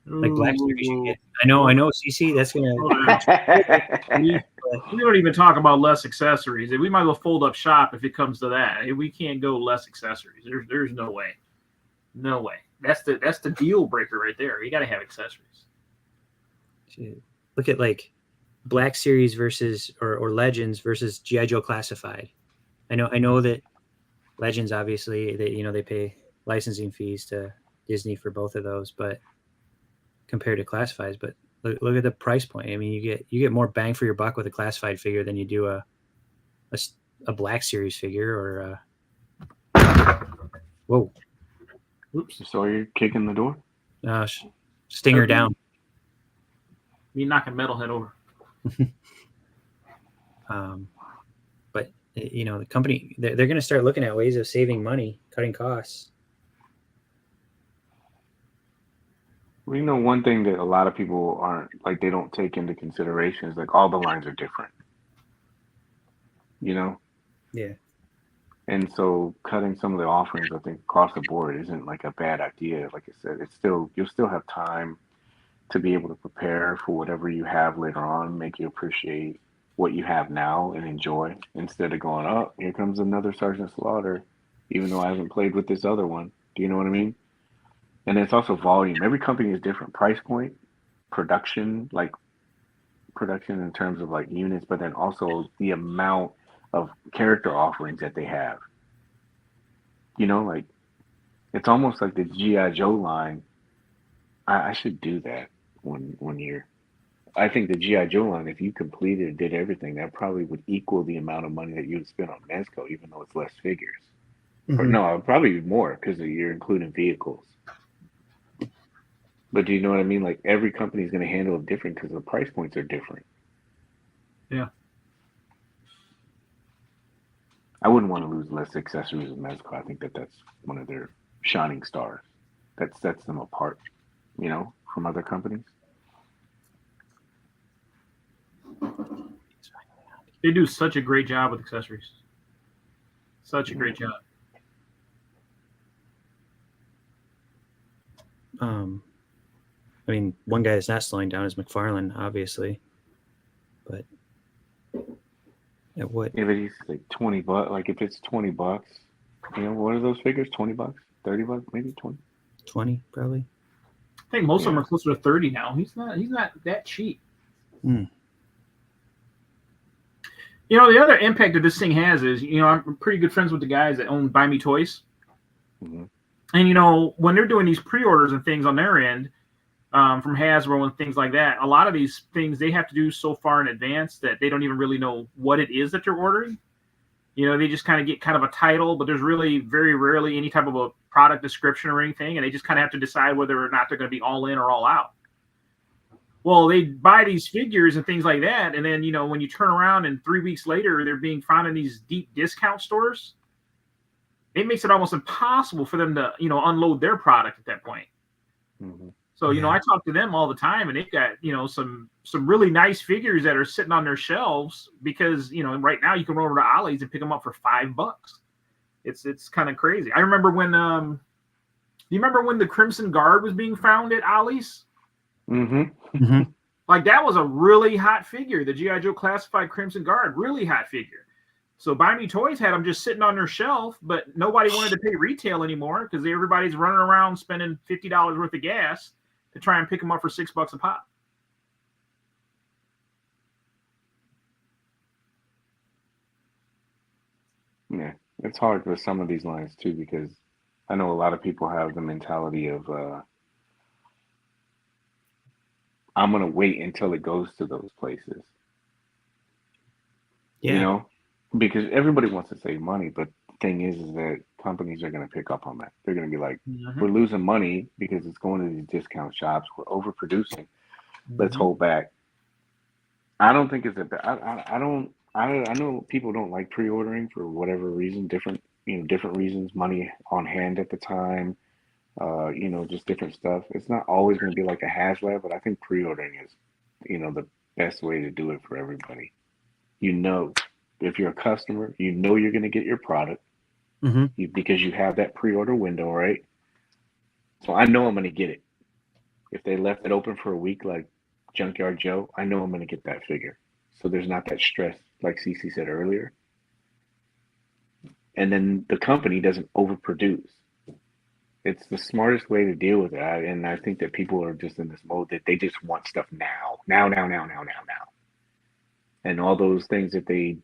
like Black Series you get. I know, CC. That's gonna. We don't even talk about less accessories. We might as well fold up shop if it comes to that. We can't go less accessories. There's no way. No way. That's the deal breaker right there. You got to have accessories. Look at like Black Series versus or Legends versus GI Joe Classified. I know that Legends obviously they pay licensing fees to Disney for both of those, but compared to Classifieds, but look at the price point. I mean, you get more bang for your buck with a Classified figure than you do a Black Series figure or whoa. Oops! So you're kicking the door? Stinger down. Me knocking Metalhead over. But the company they're going to start looking at ways of saving money, cutting costs. Well, one thing that a lot of people aren't like they don't take into consideration is like all the lines are different. Yeah. And so cutting some of the offerings, I think, across the board isn't like a bad idea. Like I said, you'll still have time to be able to prepare for whatever you have later on, make you appreciate what you have now and enjoy instead of going, oh, here comes another Sergeant Slaughter, even though I haven't played with this other one. Do you know what I mean? And it's also volume. Every company is different price point, production in terms of like units, but then also the amount of character offerings that they have. Like it's almost like the G.I. Joe line. I should do that one year. I think the G.I. Joe line, if you completed and did everything, that probably would equal the amount of money that you would spend on Mezco, even though it's less figures. Mm-hmm. Or no, probably more because you're including vehicles. But do you know what I mean? Like every company is going to handle it different because the price points are different. Yeah. I wouldn't want to lose less accessories with Mezco. I think that's one of their shining stars. That sets them apart, from other companies. They do such a great job with accessories. Such a great job. I mean, one guy that's not slowing down is McFarlane, obviously. But at what? Yeah, but he's like $20. Like if it's $20, what are those figures? $20, $30, maybe 20. 20 probably. I think most of them are closer to 30 now. He's not that cheap. Mm. The other impact that this thing has is, I'm pretty good friends with the guys that own Buy Me Toys. Mm-hmm. And, when they're doing these pre-orders and things on their end from Hasbro and things like that, a lot of these things they have to do so far in advance that they don't even really know what it is that they're ordering. They just kind of get kind of a title, but there's really very rarely any type of a product description or anything. And they just kind of have to decide whether or not they're going to be all in or all out. Well, they buy these figures and things like that. And then, when you turn around and 3 weeks later, they're being found in these deep discount stores. it makes it almost impossible for them to, unload their product at that point. Mm-hmm. So, I talk to them all the time, and they've got, some really nice figures that are sitting on their shelves because, right now you can roll over to Ollie's and pick them up for $5. It's kind of crazy. I remember when, do you remember when the Crimson Guard was being found at Ollie's? Mm-hmm. Mm-hmm. Like, that was a really hot figure. The G.I. Joe Classified Crimson Guard, really hot figure. So Buy Me Toys had them just sitting on their shelf, but nobody wanted to pay retail anymore because everybody's running around spending $50 worth of gas to try and pick them up for $6 a pop. Yeah, it's hard with some of these lines too because I know a lot of people have the mentality of I'm gonna wait until it goes to those places. Yeah. Because everybody wants to save money, but the thing is that companies are gonna pick up on that. They're gonna be like, we're losing money because it's going to these discount shops. We're overproducing. Let's hold back. I don't think it's I know people don't like pre-ordering for whatever reason, different reasons, money on hand at the time, just different stuff. It's not always going to be like a HasLab, but I think pre-ordering is, the best way to do it for everybody. If you're a customer, you're going to get your product because you have that pre-order window, right? So I know I'm going to get it. If they left it open for a week, like Junkyard Joe, I know I'm going to get that figure. So there's not that stress, like Cece said earlier. And then the company doesn't overproduce. It's the smartest way to deal with it. And I think that people are just in this mode that they just want stuff now. And all those things that they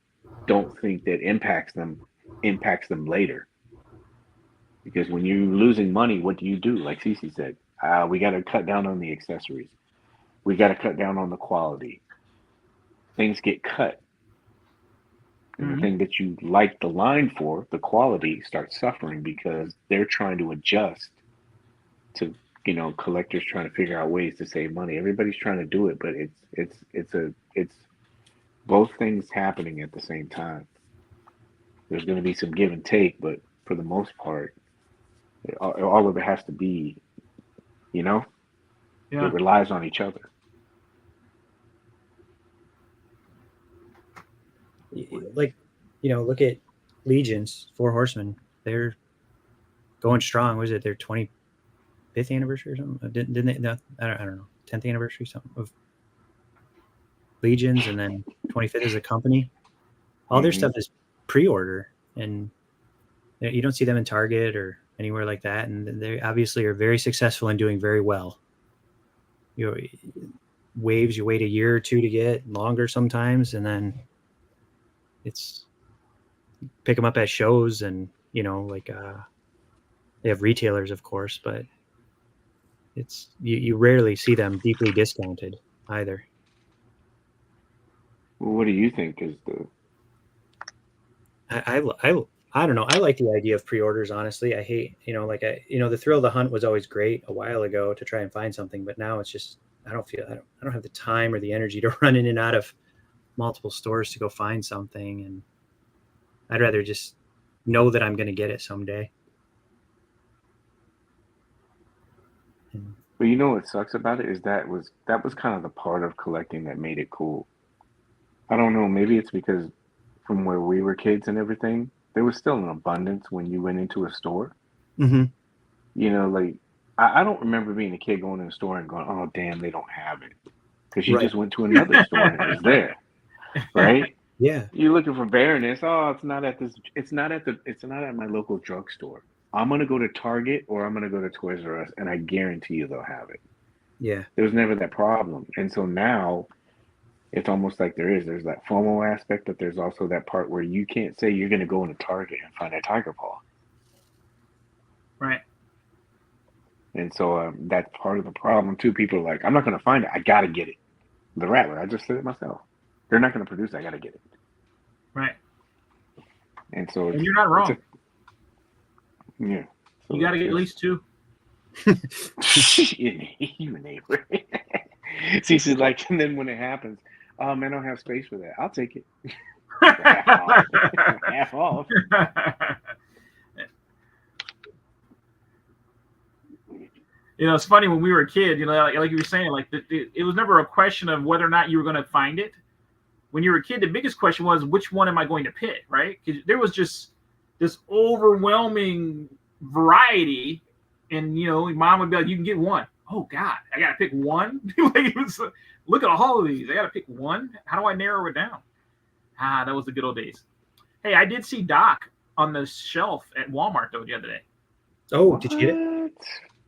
don't think that impacts them later. Because when you're losing money, what do? Like Cece said, we got to cut down on the accessories. We got to cut down on the quality. Things get cut. And the thing that you like the line for, the quality, starts suffering because they're trying to adjust to, collectors trying to figure out ways to save money. Everybody's trying to do it, but it's both things happening at the same time. There's going to be some give and take, but for the most part, all of it has to be, it relies on each other. Like, look at Legion's Four Horsemen. They're going strong. Was it their 25th anniversary or something? Didn't they? No, I don't know. 10th anniversary, something of Legions, and then 25th as a company. All their stuff is pre-order, and you don't see them in Target or anywhere like that. And they obviously are very successful and doing very well. Waves you wait a year or two to get, longer sometimes, and then it's pick them up at shows and they have retailers, of course, but it's you rarely see them deeply discounted either. Well, what do you think is the? I don't know. I like the idea of pre-orders. Honestly, I hate the thrill of the hunt was always great a while ago to try and find something, but now it's just I don't have the time or the energy to run in and out of multiple stores to go find something, and I'd rather just know that I'm going to get it someday. But what sucks about it is that was kind of the part of collecting that made it cool. I don't know, maybe it's because from where we were kids and everything, there was still an abundance when you went into a store. I don't remember being a kid going to a store and going, oh damn, they don't have it, because you just went to another store and it was there. Right? Yeah. You're looking for Baroness. Oh, it's not at my local drugstore. I'm gonna go to Target or I'm gonna go to Toys R Us, and I guarantee you they'll have it. Yeah. There was never that problem, and so now it's almost like there's that FOMO aspect, but there's also that part where you can't say you're gonna go into Target and find a Tiger Paw. Right. And so that's part of the problem too. People are like, I'm not gonna find it. I gotta get it. The Rattler. I just said it myself. They're not going to produce it. I got to get it. Right. And so and you're not wrong. Yeah. So you got to get at least two. You neighbor. See, she's like, and then when it happens, oh man, I don't have space for that. I'll take it. Half off. It's funny when we were a kid. Like you were saying, like it was never a question of whether or not you were going to find it. When you were a kid, the biggest question was, which one am I going to pick, right? Because there was just this overwhelming variety, and mom would be like, "You can get one." Oh God, I got to pick one. Look at all of these. I got to pick one. How do I narrow it down? That was the good old days. Hey, I did see Doc on the shelf at Walmart though the other day. Oh, What? did you get it?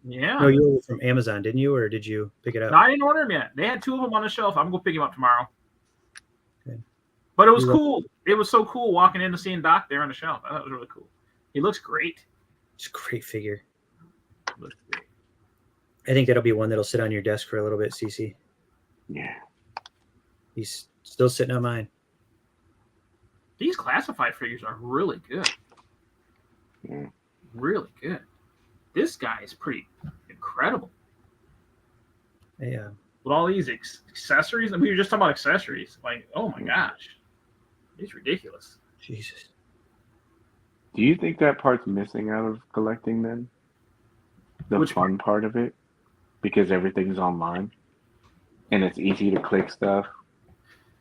Yeah. No, you ordered from Amazon, didn't you, or did you pick it up? No, I didn't order them yet. They had 2 of them on the shelf. I'm gonna pick them up tomorrow. Okay. But it was cool. It was so cool walking in and seeing Doc there on the shelf. I thought it was really cool. He looks great. It's a great figure. Looks great. I think that'll be one that'll sit on your desk for a little bit, CC. Yeah. He's still sitting on mine. These classified figures are really good. Yeah. Really good. This guy is pretty incredible. Yeah. With all these accessories, and we were just talking about accessories. Like, oh my gosh, it's ridiculous. Jesus. Do you think that part's missing out of collecting then? The fun part of it? Because everything's online and it's easy to click stuff.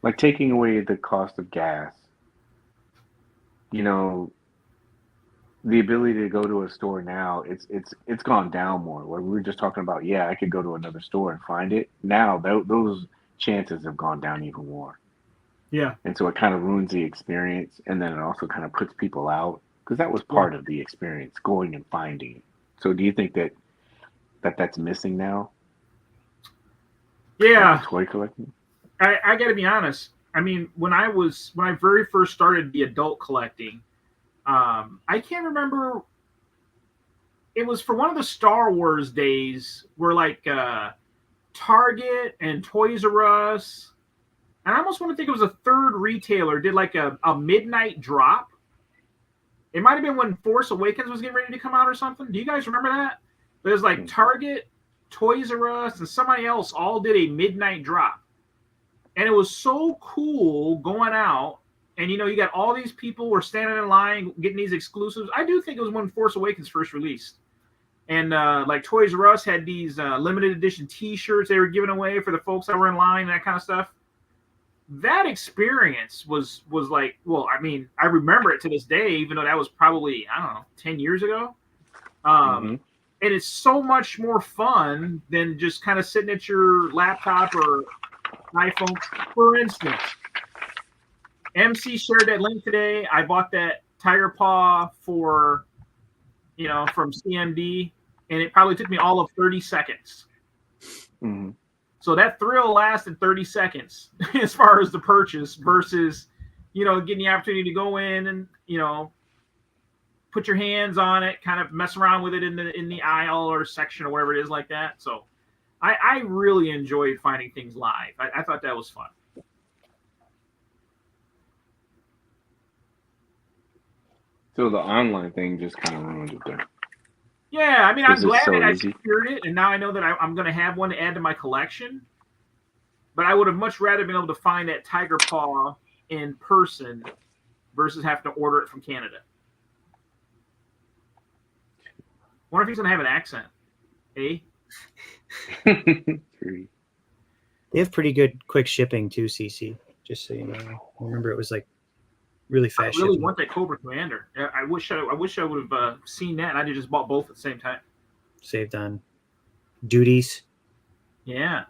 Like taking away the cost of gas. The ability to go to a store now, it's gone down more. Where we were just talking about, I could go to another store and find it. Now those chances have gone down even more. Yeah. And so it kind of ruins the experience, and then it also kind of puts people out, because that was part of the experience, going and finding it. So do you think that's missing now? Yeah. Toy collecting? I got to be honest. I mean, when I very first started the adult collecting, I can't remember. It was for one of the Star Wars days where like Target and Toys R Us, and I almost want to think it was a third retailer did like a midnight drop. It might have been when Force Awakens was getting ready to come out or something. Do you guys remember that? There's like Target, Toys R Us, and somebody else all did a midnight drop. And it was so cool going out. And, you got all these people were standing in line getting these exclusives. I do think it was when Force Awakens first released. And, like, Toys R Us had these limited edition T-shirts they were giving away for the folks that were in line and that kind of stuff. That experience was like, well, I mean, I remember it to this day, even though that was probably, I don't know, 10 years ago. And it's so much more fun than just kind of sitting at your laptop or iPhone. For instance, MC shared that link today. I bought that Tiger Paw for, from CMD, and it probably took me all of 30 seconds. Mm-hmm. So that thrill lasted 30 seconds as far as the purchase versus, getting the opportunity to go in and, put your hands on it, kind of mess around with it in the aisle or section or whatever it is like that. So I really enjoyed finding things live. I thought that was fun. So the online thing just kind of ruined it there. Yeah, I mean, I'm glad that I easy. secured it, and now I know that I'm going to have one to add to my collection. But I would have much rather been able to find that Tiger Paw in person versus having to order it from Canada. Wonder if he's going to have an accent. Eh? They have pretty good quick shipping too, CC. Just so you know. I remember it was like really fast. I really shipping. want that Cobra Commander. I wish I would have seen that, and I just bought both at the same time. Saved on duties. Yeah.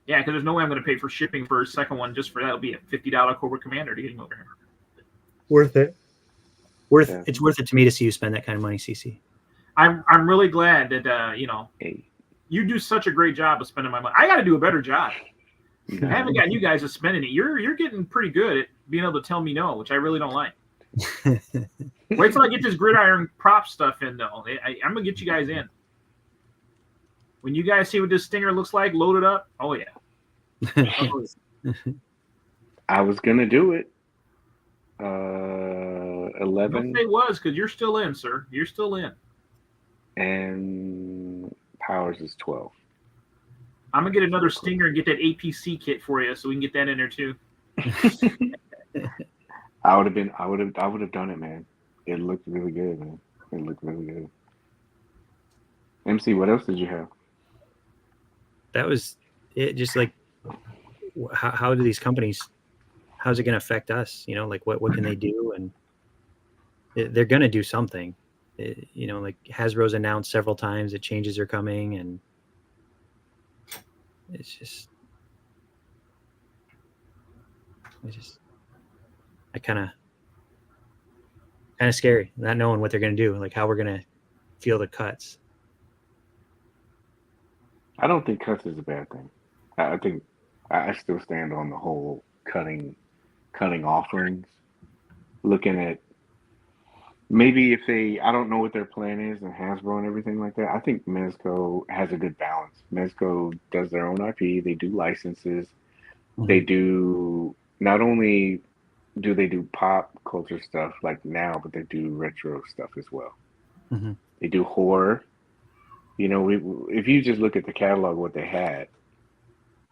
Yeah, because there's no way I'm going to pay for shipping for a second one just for that. It'll be a $50 Cobra Commander to get him over here. Worth it. It's worth it to me to see you spend that kind of money, CC. I'm really glad that you do such a great job of spending my money. I got to do a better job. I haven't got you guys to spending it. You're getting pretty good at being able to tell me no, which I really don't like. Wait till I get this gridiron prop stuff in, though. I'm gonna get you guys in. When you guys see what this Stinger looks like, load it up. Oh yeah. I was gonna do it. 11. Don't say was, because you're still in, sir. You're still in. And Powers is 12. I'm gonna get another Stinger and get that APC kit for you, so we can get that in there too. I would have done it, man. It looked really good, man. It looked really good. MC, what else did you have? That was it. Just like how do these companies? How's it going to affect us? You know, like what can they do? And they're going to do something. You know, like Hasbro's announced several times that changes are coming, and it's just kind of scary, not knowing what they're going to do, like how we're going to feel the cuts. I don't think cuts is a bad thing. I think I still stand on the whole cutting offerings. Looking at maybe if they, I don't know what their plan is and Hasbro and everything like that. I think Mezco has a good balance. Mezco does their own IP. They do licenses. They do not only do they do pop culture stuff like now, but they do retro stuff as well. Mm-hmm. They do horror. You know, if you just look at the catalog, what they had,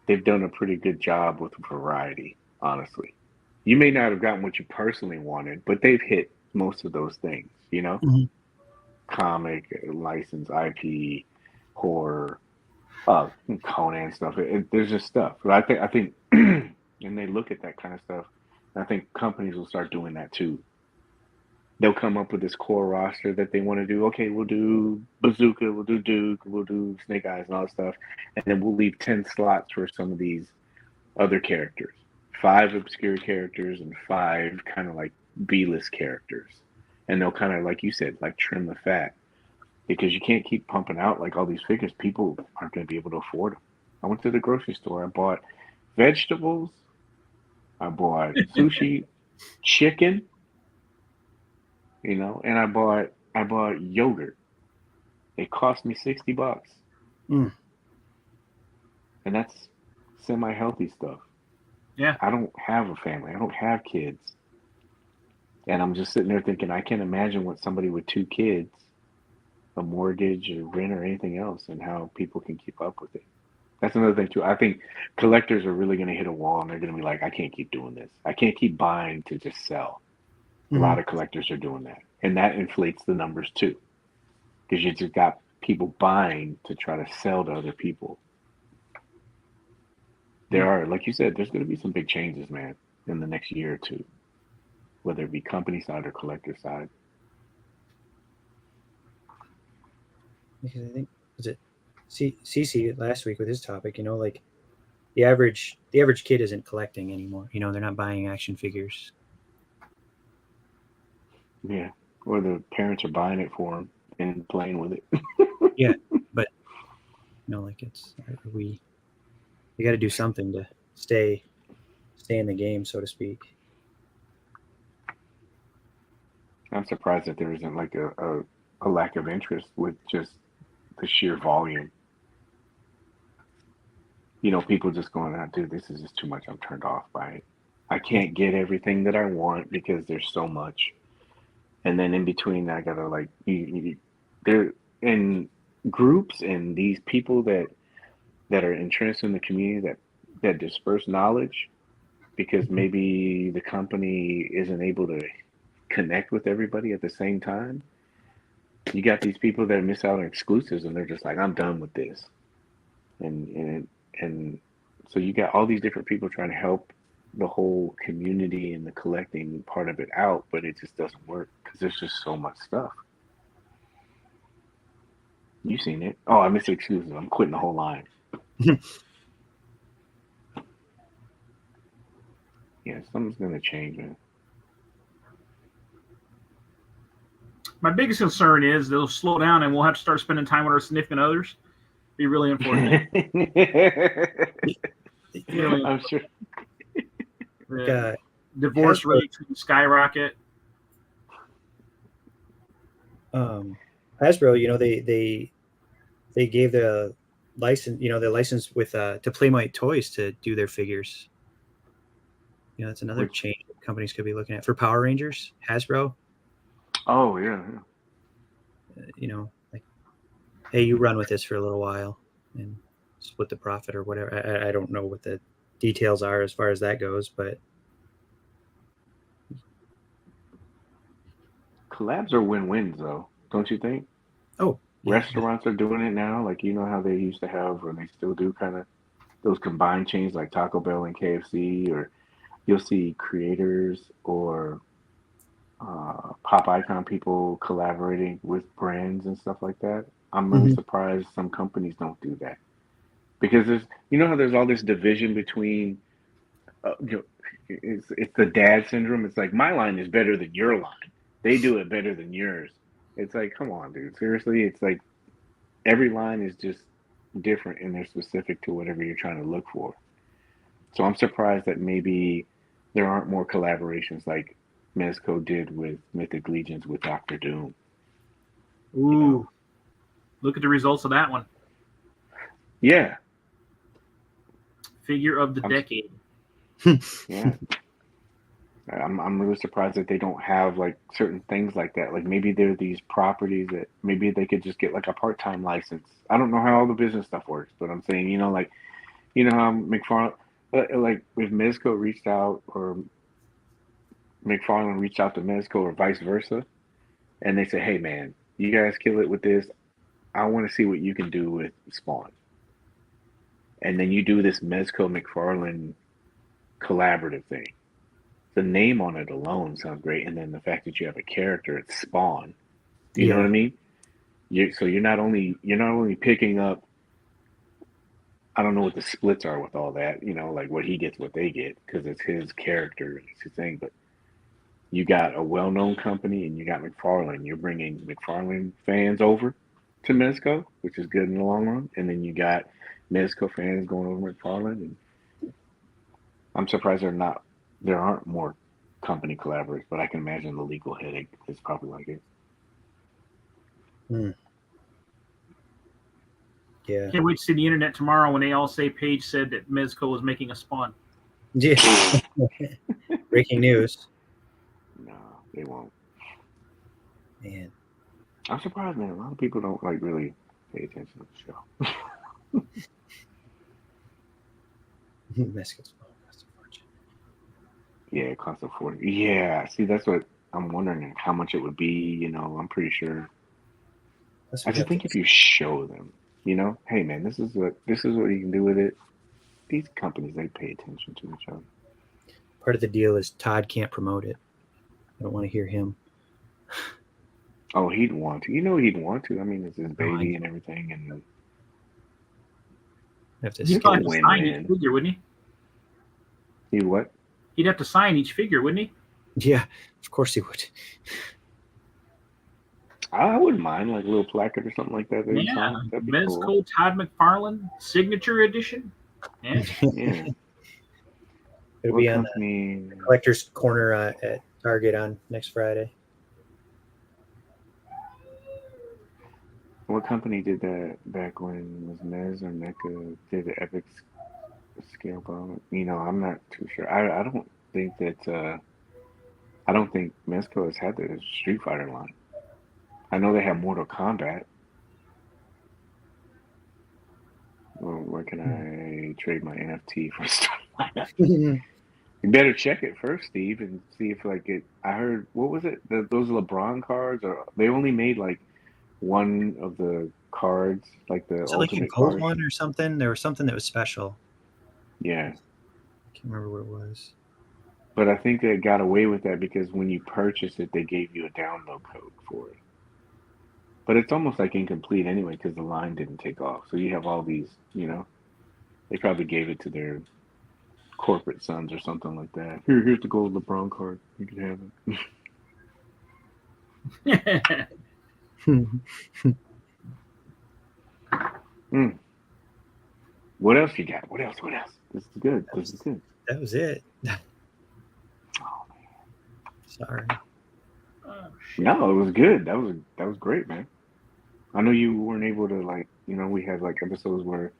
they've done a pretty good job with variety, honestly. You may not have gotten what you personally wanted, but they've hit most of those things, you know? Mm-hmm. Comic, license, IP, horror, Conan stuff. There's just stuff. But I think, and they look at that kind of stuff. I think companies will start doing that too. They'll come up with this core roster that they want to do. Okay, we'll do Bazooka, we'll do Duke, we'll do Snake Eyes and all that stuff. And then we'll leave 10 slots for some of these other characters. 5 obscure characters and 5 kind of like B-list characters. And they'll kind of, like you said, like trim the fat. Because you can't keep pumping out like all these figures. People aren't going to be able to afford them. I went to the grocery store. I bought vegetables. I bought sushi, chicken, you know, and I bought yogurt. It cost me $60. Mm. And that's semi-healthy stuff. Yeah. I don't have a family. I don't have kids. And I'm just sitting there thinking, I can't imagine what somebody with 2 kids, a mortgage or rent or anything else, and how people can keep up with it. That's another thing too. I think collectors are really going to hit a wall, and they're going to be like, I can't keep doing this. I can't keep buying to just sell. Mm-hmm. A lot of collectors are doing that, and that inflates the numbers too, because you just got people buying to try to sell to other people. There are, like you said, there's going to be some big changes, man, in the next year or two, whether it be company side or collector side. Because I think, was it CC last week with his topic, you know, like the average kid isn't collecting anymore. You know, they're not buying action figures. Yeah, or the parents are buying it for them and playing with it. Yeah, but you know, like we got to do something to stay in the game, so to speak. I'm surprised that there isn't like a lack of interest with just the sheer volume. You know, people just going out, dude, this is just too much. I'm turned off by it. I can't get everything that I want because there's so much. And then in between, I gotta like, they're in groups and these people that are interested in the community that disperse knowledge, because maybe the company isn't able to connect with everybody at the same time. You got these people that miss out on exclusives, and they're just like, I'm done with this. And so you got all these different people trying to help the whole community and the collecting part of it out, but it just doesn't work because there's just so much stuff. You've seen it. Oh, I missed exclusives. I'm quitting the whole line. Yeah, something's gonna change, man. My biggest concern is they'll slow down and we'll have to start spending time with our significant others. Be really unfortunate. Really I'm sure. Yeah. Divorce rates skyrocket. Hasbro, you know, they gave the license with to Playmate Toys to do their figures. You know, that's another change that companies could be looking at for Power Rangers. Hasbro. Oh yeah. You know, like, hey, you run with this for a little while and split the profit or whatever. I don't know what the details are as far as that goes, but collabs are win-wins, though, don't you think? Oh Restaurants are doing it now. Like, you know how they used to have, or they still do, kind of those combined chains like Taco Bell and KFC, or you'll see creators or pop icon people collaborating with brands and stuff like that. I'm really surprised some companies don't do that, because there's, you know how there's all this division between, you know, it's the dad syndrome. It's like, my line is better than your line. They do it better than yours. It's like, come on, dude. Seriously, it's like every line is just different and they're specific to whatever you're trying to look for. So I'm surprised that maybe there aren't more collaborations like Mezco did with Mythic Legions with Doctor Doom. Ooh, you know? Look at the results of that one. Yeah. Figure of the decade. Yeah. I'm really surprised that they don't have like certain things like that. Like, maybe there are these properties that maybe they could just get like a part-time license. I don't know how all the business stuff works, but I'm saying, you know, like, you know how McFarlane, like if Mezco reached out, or McFarlane reached out to Mezco, or vice versa, and they say, hey man, you guys kill it with this. I want to see what you can do with Spawn. And then you do this Mezco McFarlane collaborative thing. The name on it alone sounds great, and then the fact that you have a character, it's Spawn. You know what I mean? You're not only picking up. I don't know what the splits are with all that. You know, like what he gets, what they get, because it's his character, it's his thing. But you got a well-known company, and you got McFarlane. You're bringing McFarlane fans over to Mezco, which is good in the long run, and then you got Mezco fans going over McFarlane. And I'm surprised there aren't more company collaborators, but I can imagine the legal headache is probably like it. Yeah. Can't wait to see the internet tomorrow when they all say Paige said that Mezco was making a Spawn. Yeah. Breaking news. No, they won't. Man. I'm surprised, man. A lot of people don't like really pay attention to the show. Mezco's Spawn costs a fortune. Yeah, it costs a fortune. Yeah, see, that's what I'm wondering, how much it would be. You know, I'm pretty sure. I just think if you show them, you know, hey man, this is what you can do with it. These companies, they pay attention to each other. Part of the deal is Todd can't promote it. I don't want to hear him. Oh, he'd want to. You know, he'd want to. I mean, it's his baby and everything, and he'd probably have to sign each figure, wouldn't he? He what? He'd have to sign each figure, wouldn't he? Yeah, of course he would. I wouldn't mind, like a little placard or something like that. Yeah, Mezco cool. Todd McFarlane signature edition. Yeah. Yeah. It'll be on the collector's corner at Target on next Friday. What company did that back when? Was Mez or Neca did the epic scale bomb? You know, I'm not too sure. I don't think that I don't think Mezco has had the Street Fighter line. I know they have Mortal Kombat. Well, where can I trade my NFT for stuff like that? You better check it first, Steve, and see if like it. I heard, what was it? Those LeBron cards, or they only made like one of the cards, like the ultimate like a gold card one or something. There was something that was special. Yeah, I can't remember what it was. But I think they got away with that because when you purchase it, they gave you a download code for it. But it's almost like incomplete anyway because the line didn't take off. So you have all these, you know, they probably gave it to their corporate sons or something like that. Here's the gold LeBron card. You can have it. What else you got? What else? This is good. This is good. That was it. Oh man. Sorry. No, it was good. That was great, man. I know you weren't able to, like, you know, we had like episodes where,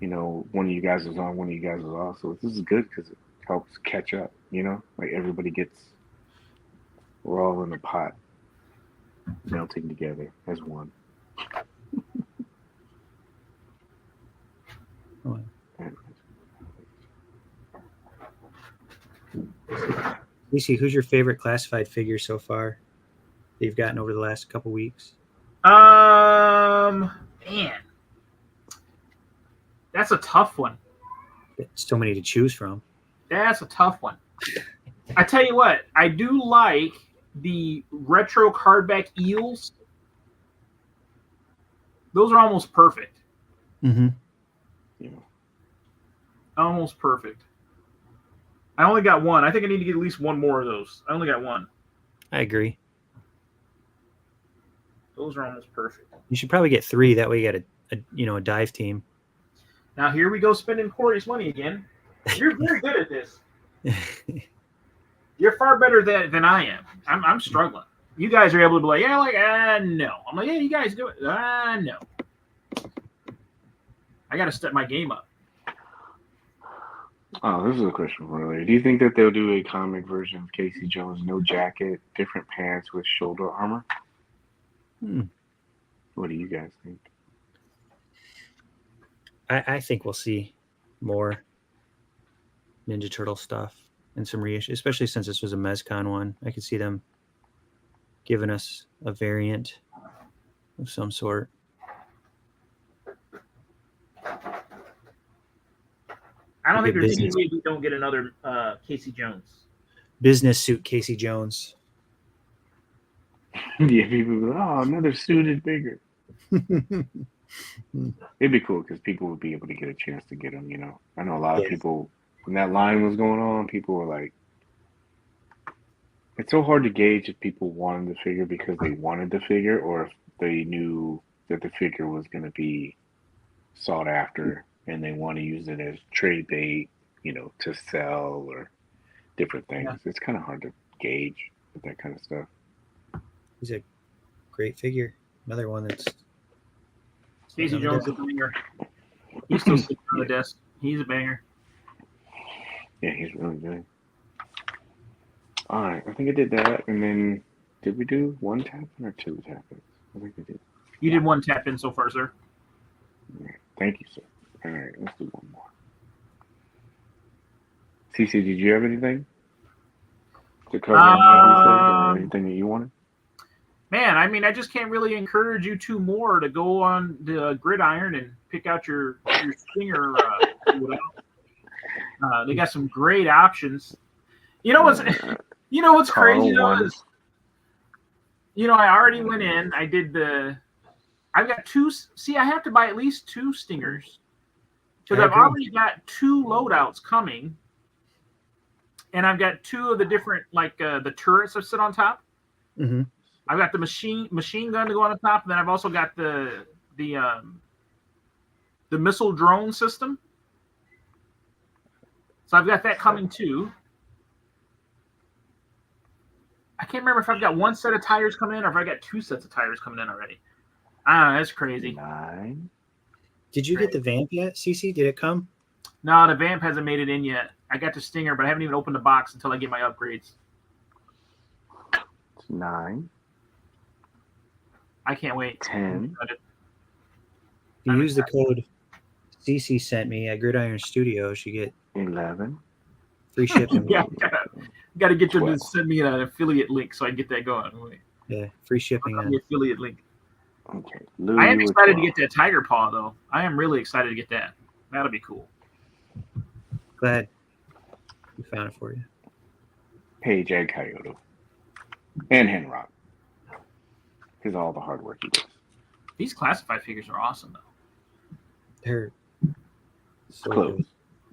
you know, one of you guys was on, one of you guys was off. So this is good because it helps catch up, you know? Like everybody we're all in a pot melting together as one. Lucy, who's your favorite classified figure so far that you've gotten over the last couple weeks? Man, that's a tough one. So many to choose from. That's a tough one. I tell you what, I do like the retro cardback eels. Those are almost perfect. Mm-hmm. Yeah. Almost perfect. I only got one. I think I need to get at least one more of those. I only got one. I agree. Those are almost perfect. You should probably get 3. That way you got a dive team. Now here we go spending Corey's money again. You're very good at this. You're far better than I am. I'm struggling. You guys are able to be like, yeah, no. I'm like, yeah, you guys do it. No. I got to step my game up. Oh, this is a question for earlier. Do you think that they'll do a comic version of Casey Jones, no jacket, different pants with shoulder armor? What do you guys think? I think we'll see more Ninja Turtle stuff and some reissue, especially since this was a Mezcon one. I could see them giving us a variant of some sort. I don't think there's any way we don't get another Casey Jones. Business suit Casey Jones. Yeah, people go, oh, another suit is bigger. It'd be cool because people would be able to get a chance to get them, you know. I know a lot of people, when that line was going on, people were like, it's so hard to gauge if people wanted the figure because they wanted the figure or if they knew that the figure was going to be sought after and they want to use it as trade bait, you know, to sell or different things. Yeah. It's kind of hard to gauge with that kind of stuff. He's a great figure. Another one that's Casey Jones is a banger. He's still sitting on the desk. He's a banger. Yeah, he's really good. All right, I think I did that, and then did we do 1 tap-in or 2 tap-ins? I think we did. You did 1 tap-in so far, sir. Yeah, thank you, sir. All right, let's do 1 more. CC, did you have anything to cover or anything that you wanted? Man, I mean, I just can't really encourage you 2 more to go on the gridiron and pick out your stinger. They got some great options. You know what's crazy though is, I already went in. I've got 2. See, I have to buy at least 2 stingers because I've already got 2 loadouts coming, and I've got 2 of the different the turrets that sit on top. Mm-hmm. I've got the machine gun to go on the top, and then I've also got the missile drone system. So I've got that coming too. I can't remember if I've got 1 set of tires coming in or if I got 2 sets of tires coming in already. I don't know. That's crazy. 9. Did you get the Vamp yet, CC? Did it come? No, the Vamp hasn't made it in yet. I got the Stinger, but I haven't even opened the box until I get my upgrades. 9. I can't wait. 10. If you use the code CC sent me at Gridiron Studios, you get 11. Free shipping. Yeah, got to get them to send me an affiliate link so I can get that going. Yeah, free shipping on the affiliate link. Okay. I am excited to get that Tiger Paw though. I am really excited to get that. That'll be cool. Glad we found it for you. Paige and Coyote. And Henrock. Because all the hard work he does. These classified figures are awesome though. They're so closed. Good.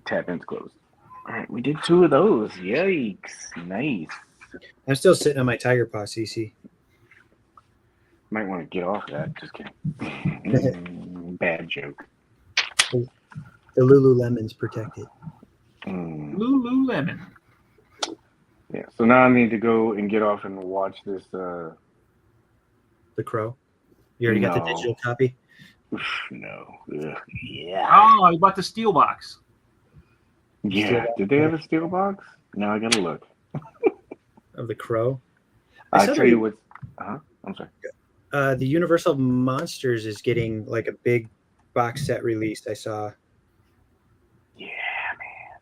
Tap-in's closed. All right, we did 2 of those. Yikes. Nice. I'm still sitting on my Tiger Paw, CC. Might want to get off that. Just kidding. Bad joke. The Lululemon's protected. Lululemon. Yeah, so now I need to go and get off and watch this. The Crow? You already got the digital copy? No. Ugh, yeah. Oh, I bought the steel box. Yeah. Did they have a steel box? Now I gotta look. Of the Crow? I'll tell you what. I'm sorry. The Universal Monsters is getting like a big box set release. I saw. Yeah, man.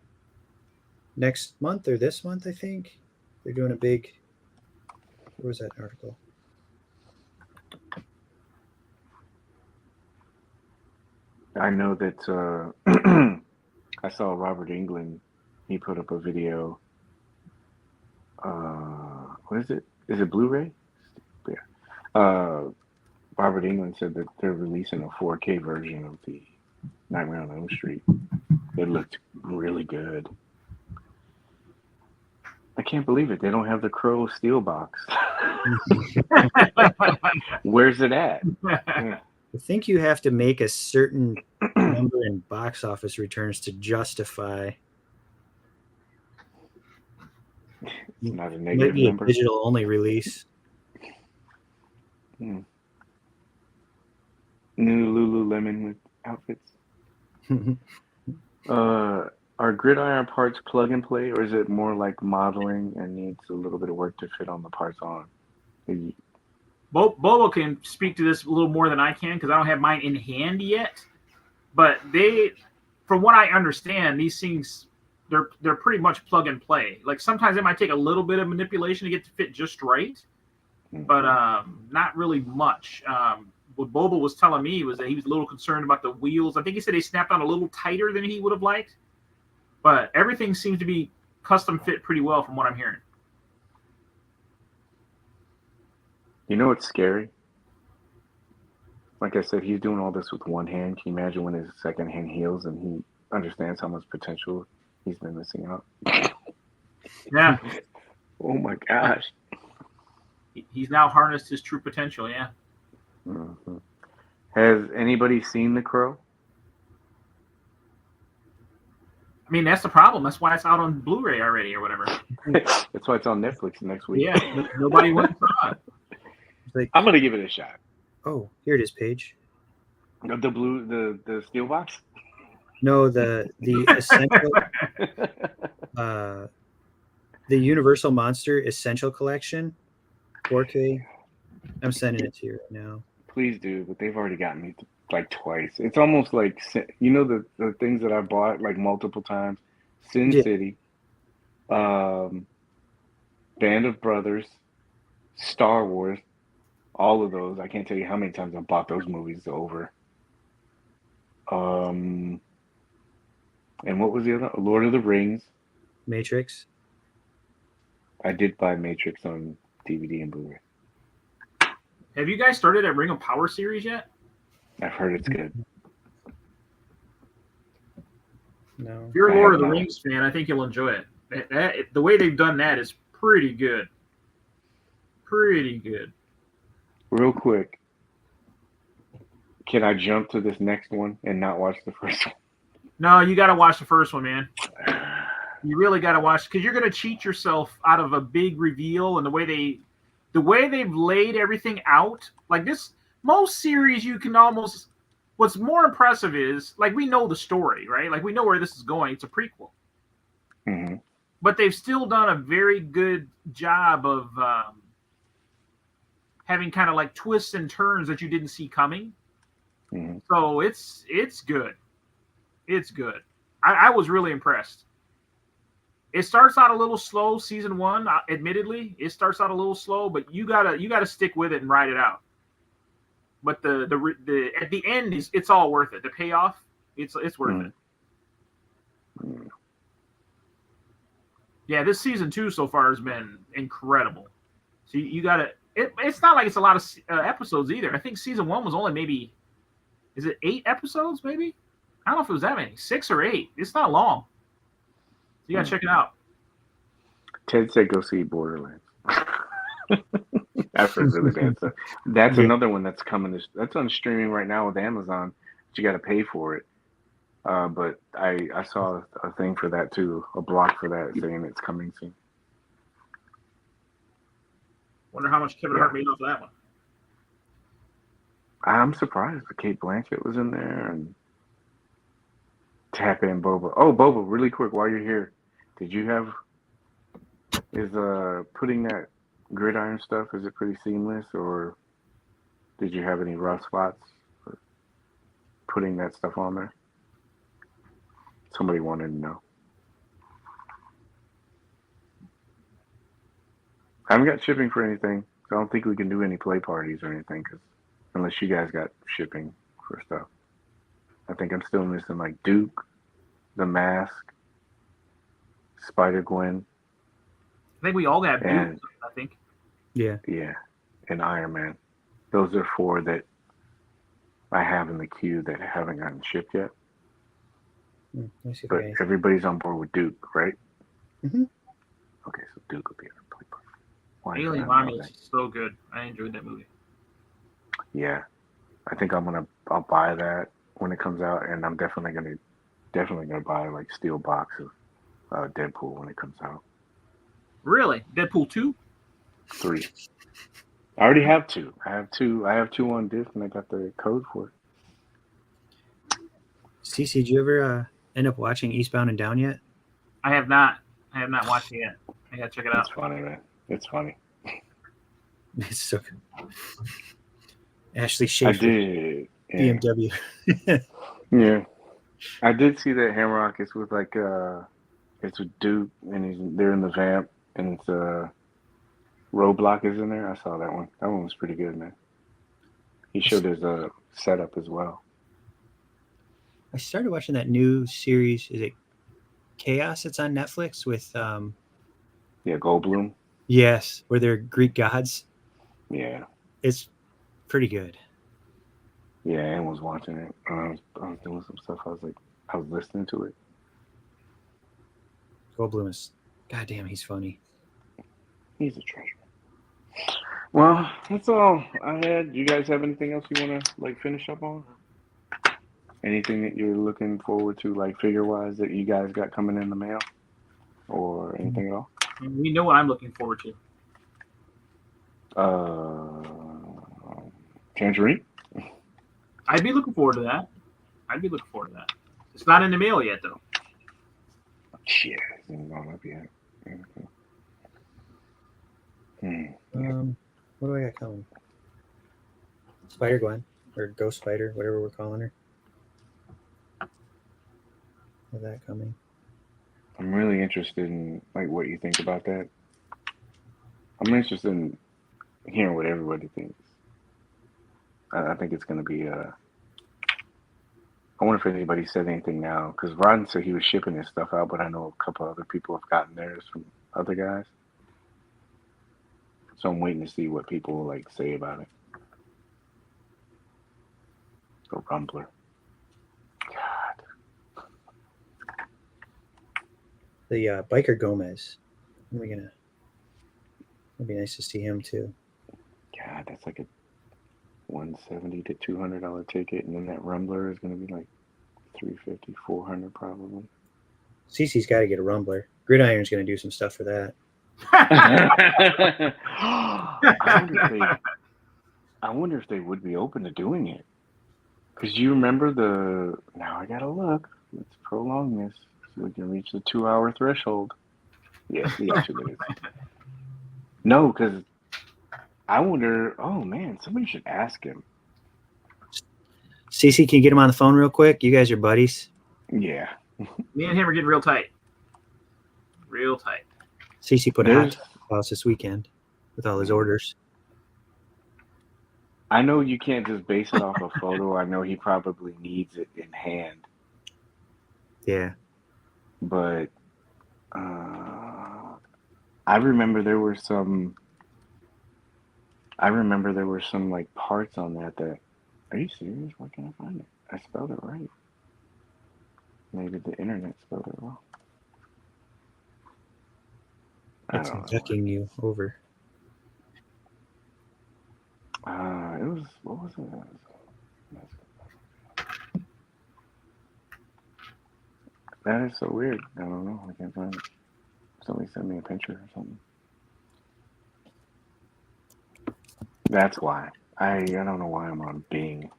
Next month or this month, I think they're doing a big. Where was that article? I know that I saw Robert England. He put up a video. What is it? Is it Blu-ray? Yeah. Robert England said that they're releasing a 4K version of the Nightmare on Elm Street. It looked really good. I can't believe it. They don't have the Crow steel box. Where's it at? I think you have to make a certain number in box office returns to justify. It's not a It negative might be number. a digital only release. New Lululemon with outfits. Are gridiron parts plug and play, or is it more like modeling and needs a little bit of work to fit on the parts on? Bobo can speak to this a little more than I can because I don't have mine in hand yet. But from what I understand, these things they're pretty much plug and play. Like sometimes it might take a little bit of manipulation to get to fit just right, but not really much. What Bobo was telling me was that he was a little concerned about the wheels. I think he said they snapped on a little tighter than he would have liked, but everything seems to be custom fit pretty well from what I'm hearing. You know what's scary? Like I said, he's doing all this with one hand. Can you imagine when his second hand heals and he understands how much potential he's been missing out? Yeah. Oh my gosh. He's now harnessed his true potential, yeah. Mm-hmm. Has anybody seen The Crow? I mean, that's the problem. That's why it's out on Blu-ray already or whatever. That's why it's on Netflix next week. Yeah, nobody went and saw it. Like, I'm gonna give it a shot. oh, here it is, Paige. The steel box? No, the essential the Universal Monster Essential Collection, 4K. I'm sending it to you right now. Please do, but they've already gotten me like twice. It's almost like, you know, the things that I bought like multiple times. Sin City, Band of Brothers, Star Wars, all of those. I can't tell you how many times I bought those movies over. And what was the other? Lord of the Rings. Matrix. I did buy Matrix on DVD and Blu-ray. Have you guys started that Ring of Power series yet? I've heard it's good. No. If you're a Lord of the Rings fan, I think you'll enjoy it. The way they've done that is pretty good. Pretty good. Real quick, can I jump to this next one and not watch the first one? No, you got to watch the first one, man. You really got to watch because you're going to cheat yourself out of a big reveal and the way they've laid everything out. Like this, most series you can almost. What's more impressive is like we know the story, right? Like we know where this is going. It's a prequel, but they've still done a very good job of having kind of like twists and turns that you didn't see coming. So it's good. It's good. I was really impressed. It starts out a little slow, season one. Admittedly, it starts out a little slow, but you gotta stick with it and ride it out. But the at the end it's all worth it. The payoff, it's worth it. Yeah, this season 2 so far has been incredible. So you gotta. It's not like it's a lot of episodes either. I think season 1 was only maybe, is it 8 episodes? Maybe I don't know if it was that many, 6 or 8. It's not long. You gotta check it out. Ted said go see Borderlands. I've heard really bad stuff. That's another one that's coming. That's on streaming right now with Amazon, but you got to pay for it. But I saw a thing for that too, a block for that saying it's coming soon. Wonder how much Kevin Hart made off of that one. I'm surprised that Kate Blanchett was in there and Tap in Boba. Oh, Boba, really quick while you're here, did you have putting that gridiron stuff, is it pretty seamless, or did you have any rough spots for putting that stuff on there? Somebody wanted to know. I haven't got shipping for anything, so I don't think we can do any play parties or anything, unless you guys got shipping for stuff. I think I'm still missing like Duke, The Mask, Spider-Gwen, I think we all got and Duke. I think. Yeah. yeah, and Iron Man. Those are 4 that I have in the queue that haven't gotten shipped yet. Let me see if I But got anything. everybody's on board with Duke, right? Mhm. Okay, so Duke will be a pretty perfect. Why is Alien that not Romulus that? is so good. I enjoyed that movie. Yeah, I think I'll buy that when it comes out, and I'm definitely gonna buy like steel box of Deadpool when it comes out. Really, Deadpool 2. 3. I already have 2. I have 2. I have 2 on disc, and I got the code for it. Cece, did you ever end up watching Eastbound and Down yet? I have not. I have not watched it yet. I gotta check it out. It's funny, man. It's funny. It's so good. Ashley I Schaefer, did. Yeah. BMW. Yeah. I did see that Hamrock is with like it's with Duke, and they're in the vamp, and it's Roadblock is in there. I saw that one. That one was pretty good, man. He showed his setup as well. I started watching that new series. Is it Chaos? It's on Netflix with Yeah, Goldblum. yes, where they're Greek gods. Yeah. It's pretty good. Yeah, Ann was watching it. I was doing some stuff. I was listening to it. Goldblum is goddamn, he's funny. He's a treasure. Well, that's all I had. You guys have anything else you want to like finish up on? Anything that you're looking forward to, like figure wise, that you guys got coming in the mail, or anything at all? We know what I'm looking forward to. Tangerine. I'd be looking forward to that. It's not in the mail yet, though. Shit, it's not going up yet. What do I got coming? Spider Gwen or Ghost Spider, whatever we're calling her. Is that coming? I'm really interested in like what you think about that. I'm interested in hearing what everybody thinks. I think it's going to be. I wonder if anybody said anything now, because Rodden said he was shipping his stuff out, but I know a couple other people have gotten theirs from other guys. So I'm waiting to see what people like say about it. The Rumbler. God. The Biker Gomez. When are we gonna? It'd be nice to see him too. God, that's like a $170 to $200 ticket, and then that Rumbler is going to be like $350, $400 probably. Cece's got to get a Rumbler. Gridiron's going to do some stuff for that. I wonder if they would be open to doing it. Because you remember now I gotta look. Let's prolong this so we can reach the 2-hour threshold. Yes, the 2 minutes. No, because I wonder. Oh man, somebody should ask him. Cece, can you get him on the phone real quick? You guys are buddies. Yeah. Me and him are getting real tight. Real tight. Cece put a hot house this weekend with all his orders. I know you can't just base it off a photo. I know he probably needs it in hand. Yeah. But I remember there were some like parts on that. Are you serious? Why can't I find it? I spelled it right. Maybe the internet spelled it wrong. It's ducking you over. What was it? That is so weird. I don't know. I can't find it. Somebody sent me a picture or something. That's why. I don't know why I'm on Bing.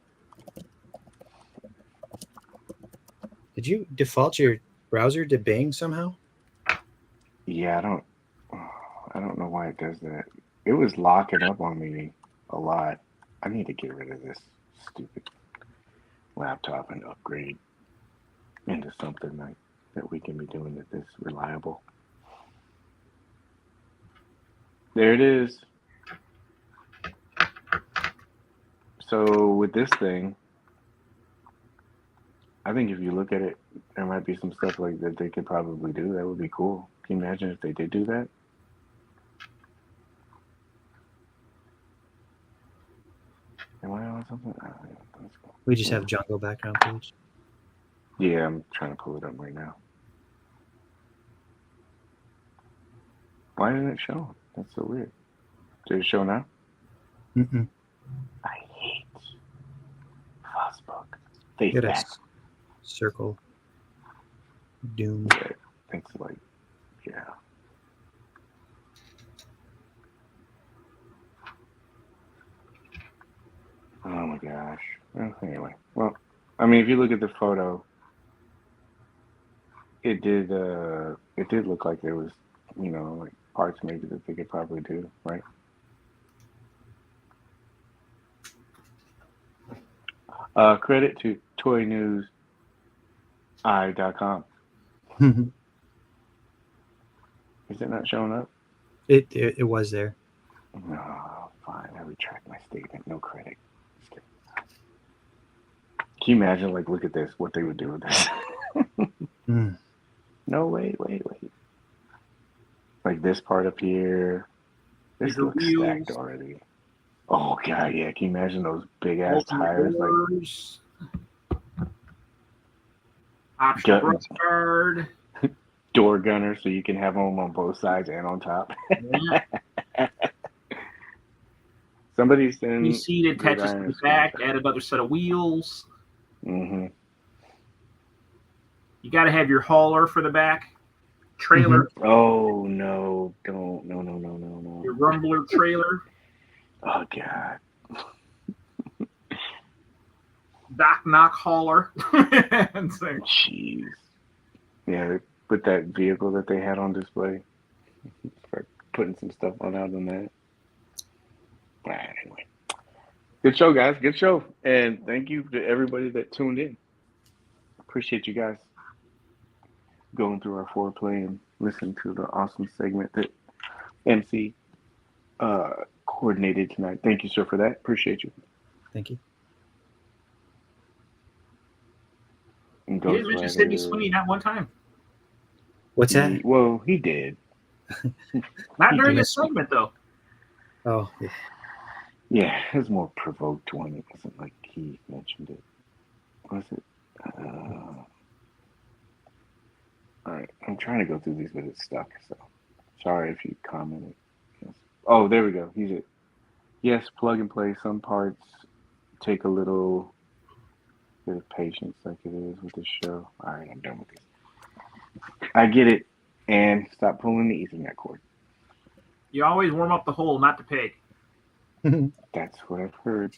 Did you default your browser to Bing somehow? Yeah, I don't know why it does that. It was locking up on me a lot. I need to get rid of this stupid laptop and upgrade into something like that we can be doing that is reliable. There it is. So with this thing, I think if you look at it, there might be some stuff like that they could probably do. That would be cool. Can you imagine if they did do that? Am I on something? Oh, yeah, that's cool. We just have jungle background page. Yeah, I'm trying to pull it up right now. Why didn't it show? That's so weird. Did it show now? Mm-mm. I hate Facebook. Face Get a back. circle. Doom. Yeah, it's like, yeah. Oh my gosh. Well, anyway, well, I mean, if you look at the photo, it did look like there was, like parts maybe that they could probably do, right? Credit to toynewsi.com. Is it not showing up? It was there. No, fine. I retract my statement. No credit. Just kidding. Can you imagine, like, look at this, what they would do with this? No, wait. Like this part up here. This looks stacked already. Oh, God, yeah. Can you imagine those big-ass tires? Doors. Optional brush guard. Door gunner, so you can have them on both sides and on top. Yeah. Somebody send... You see it attaches to the back, add another set of wheels. Mm-hmm. You got to have your hauler for the back. Trailer. Mm-hmm. Oh, no. Don't. No. Your rumbler trailer. Oh, God. Dock knock hauler. Jeez. Yeah, with that vehicle that they had on display. For putting some stuff out on that. Anyway. Good show, guys. Good show. And thank you to everybody that tuned in. Appreciate you guys going through our foreplay and listening to the awesome segment that MC coordinated tonight. Thank you, sir, for that. Appreciate you. Thank you. He didn't mention Sydney Sweeney not one time. What's that? Well, he did. Not during this segment, though. Oh, yeah. Yeah, it was more provoked one. It wasn't like he mentioned it. Was it? All right, I'm trying to go through these, but it's stuck. So sorry if you commented. Yes. Oh, there we go. He's it. Yes, plug and play. Some parts take a little bit of patience, like it is with this show. All right, I'm done with this. I get it. And stop pulling the Ethernet cord. You always warm up the hole, not the peg. That's what I've heard.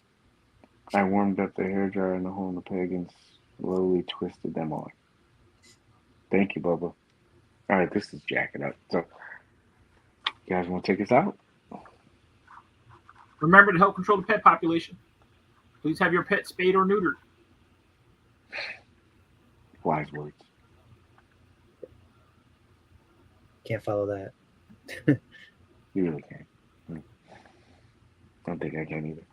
I warmed up the hairdryer and the hole in the peg and slowly twisted them on. Thank you, Bubba. All right, this is jacking up. So, you guys want to take us out? Remember to help control the pet population. Please have your pet spayed or neutered. Wise words. Can't follow that. You really can't. I don't think I can either.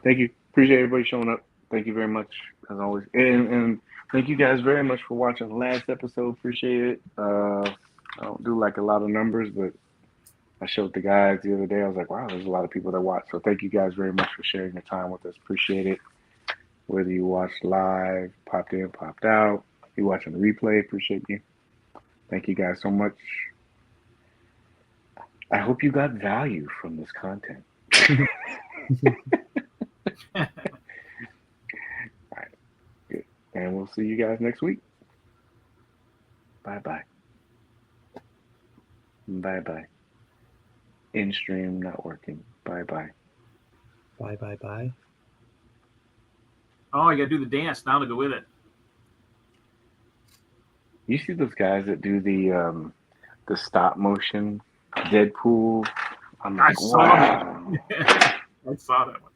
Thank you. Appreciate everybody showing up. Thank you very much, as always. And thank you guys very much for watching the last episode. Appreciate it. I don't do like a lot of numbers, but I showed the guys the other day. I was like, wow, there's a lot of people that watch. So thank you guys very much for sharing your time with us. Appreciate it. Whether you watched live, popped in, popped out, you watching the replay, appreciate you. Thank you guys so much. I hope you got value from this content. All right, good. And we'll see you guys next week. Bye-bye. Bye-bye. In-stream not working. Bye-bye. Bye. Oh, you got to do the dance now to go with it. You see those guys that do the stop motion Deadpool? I'm like, wow. I saw that one.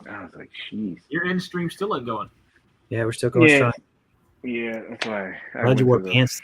I was like, jeez. Your in stream still ain't going. Yeah, we're still going strong. Yeah, that's why. Glad you wore pants.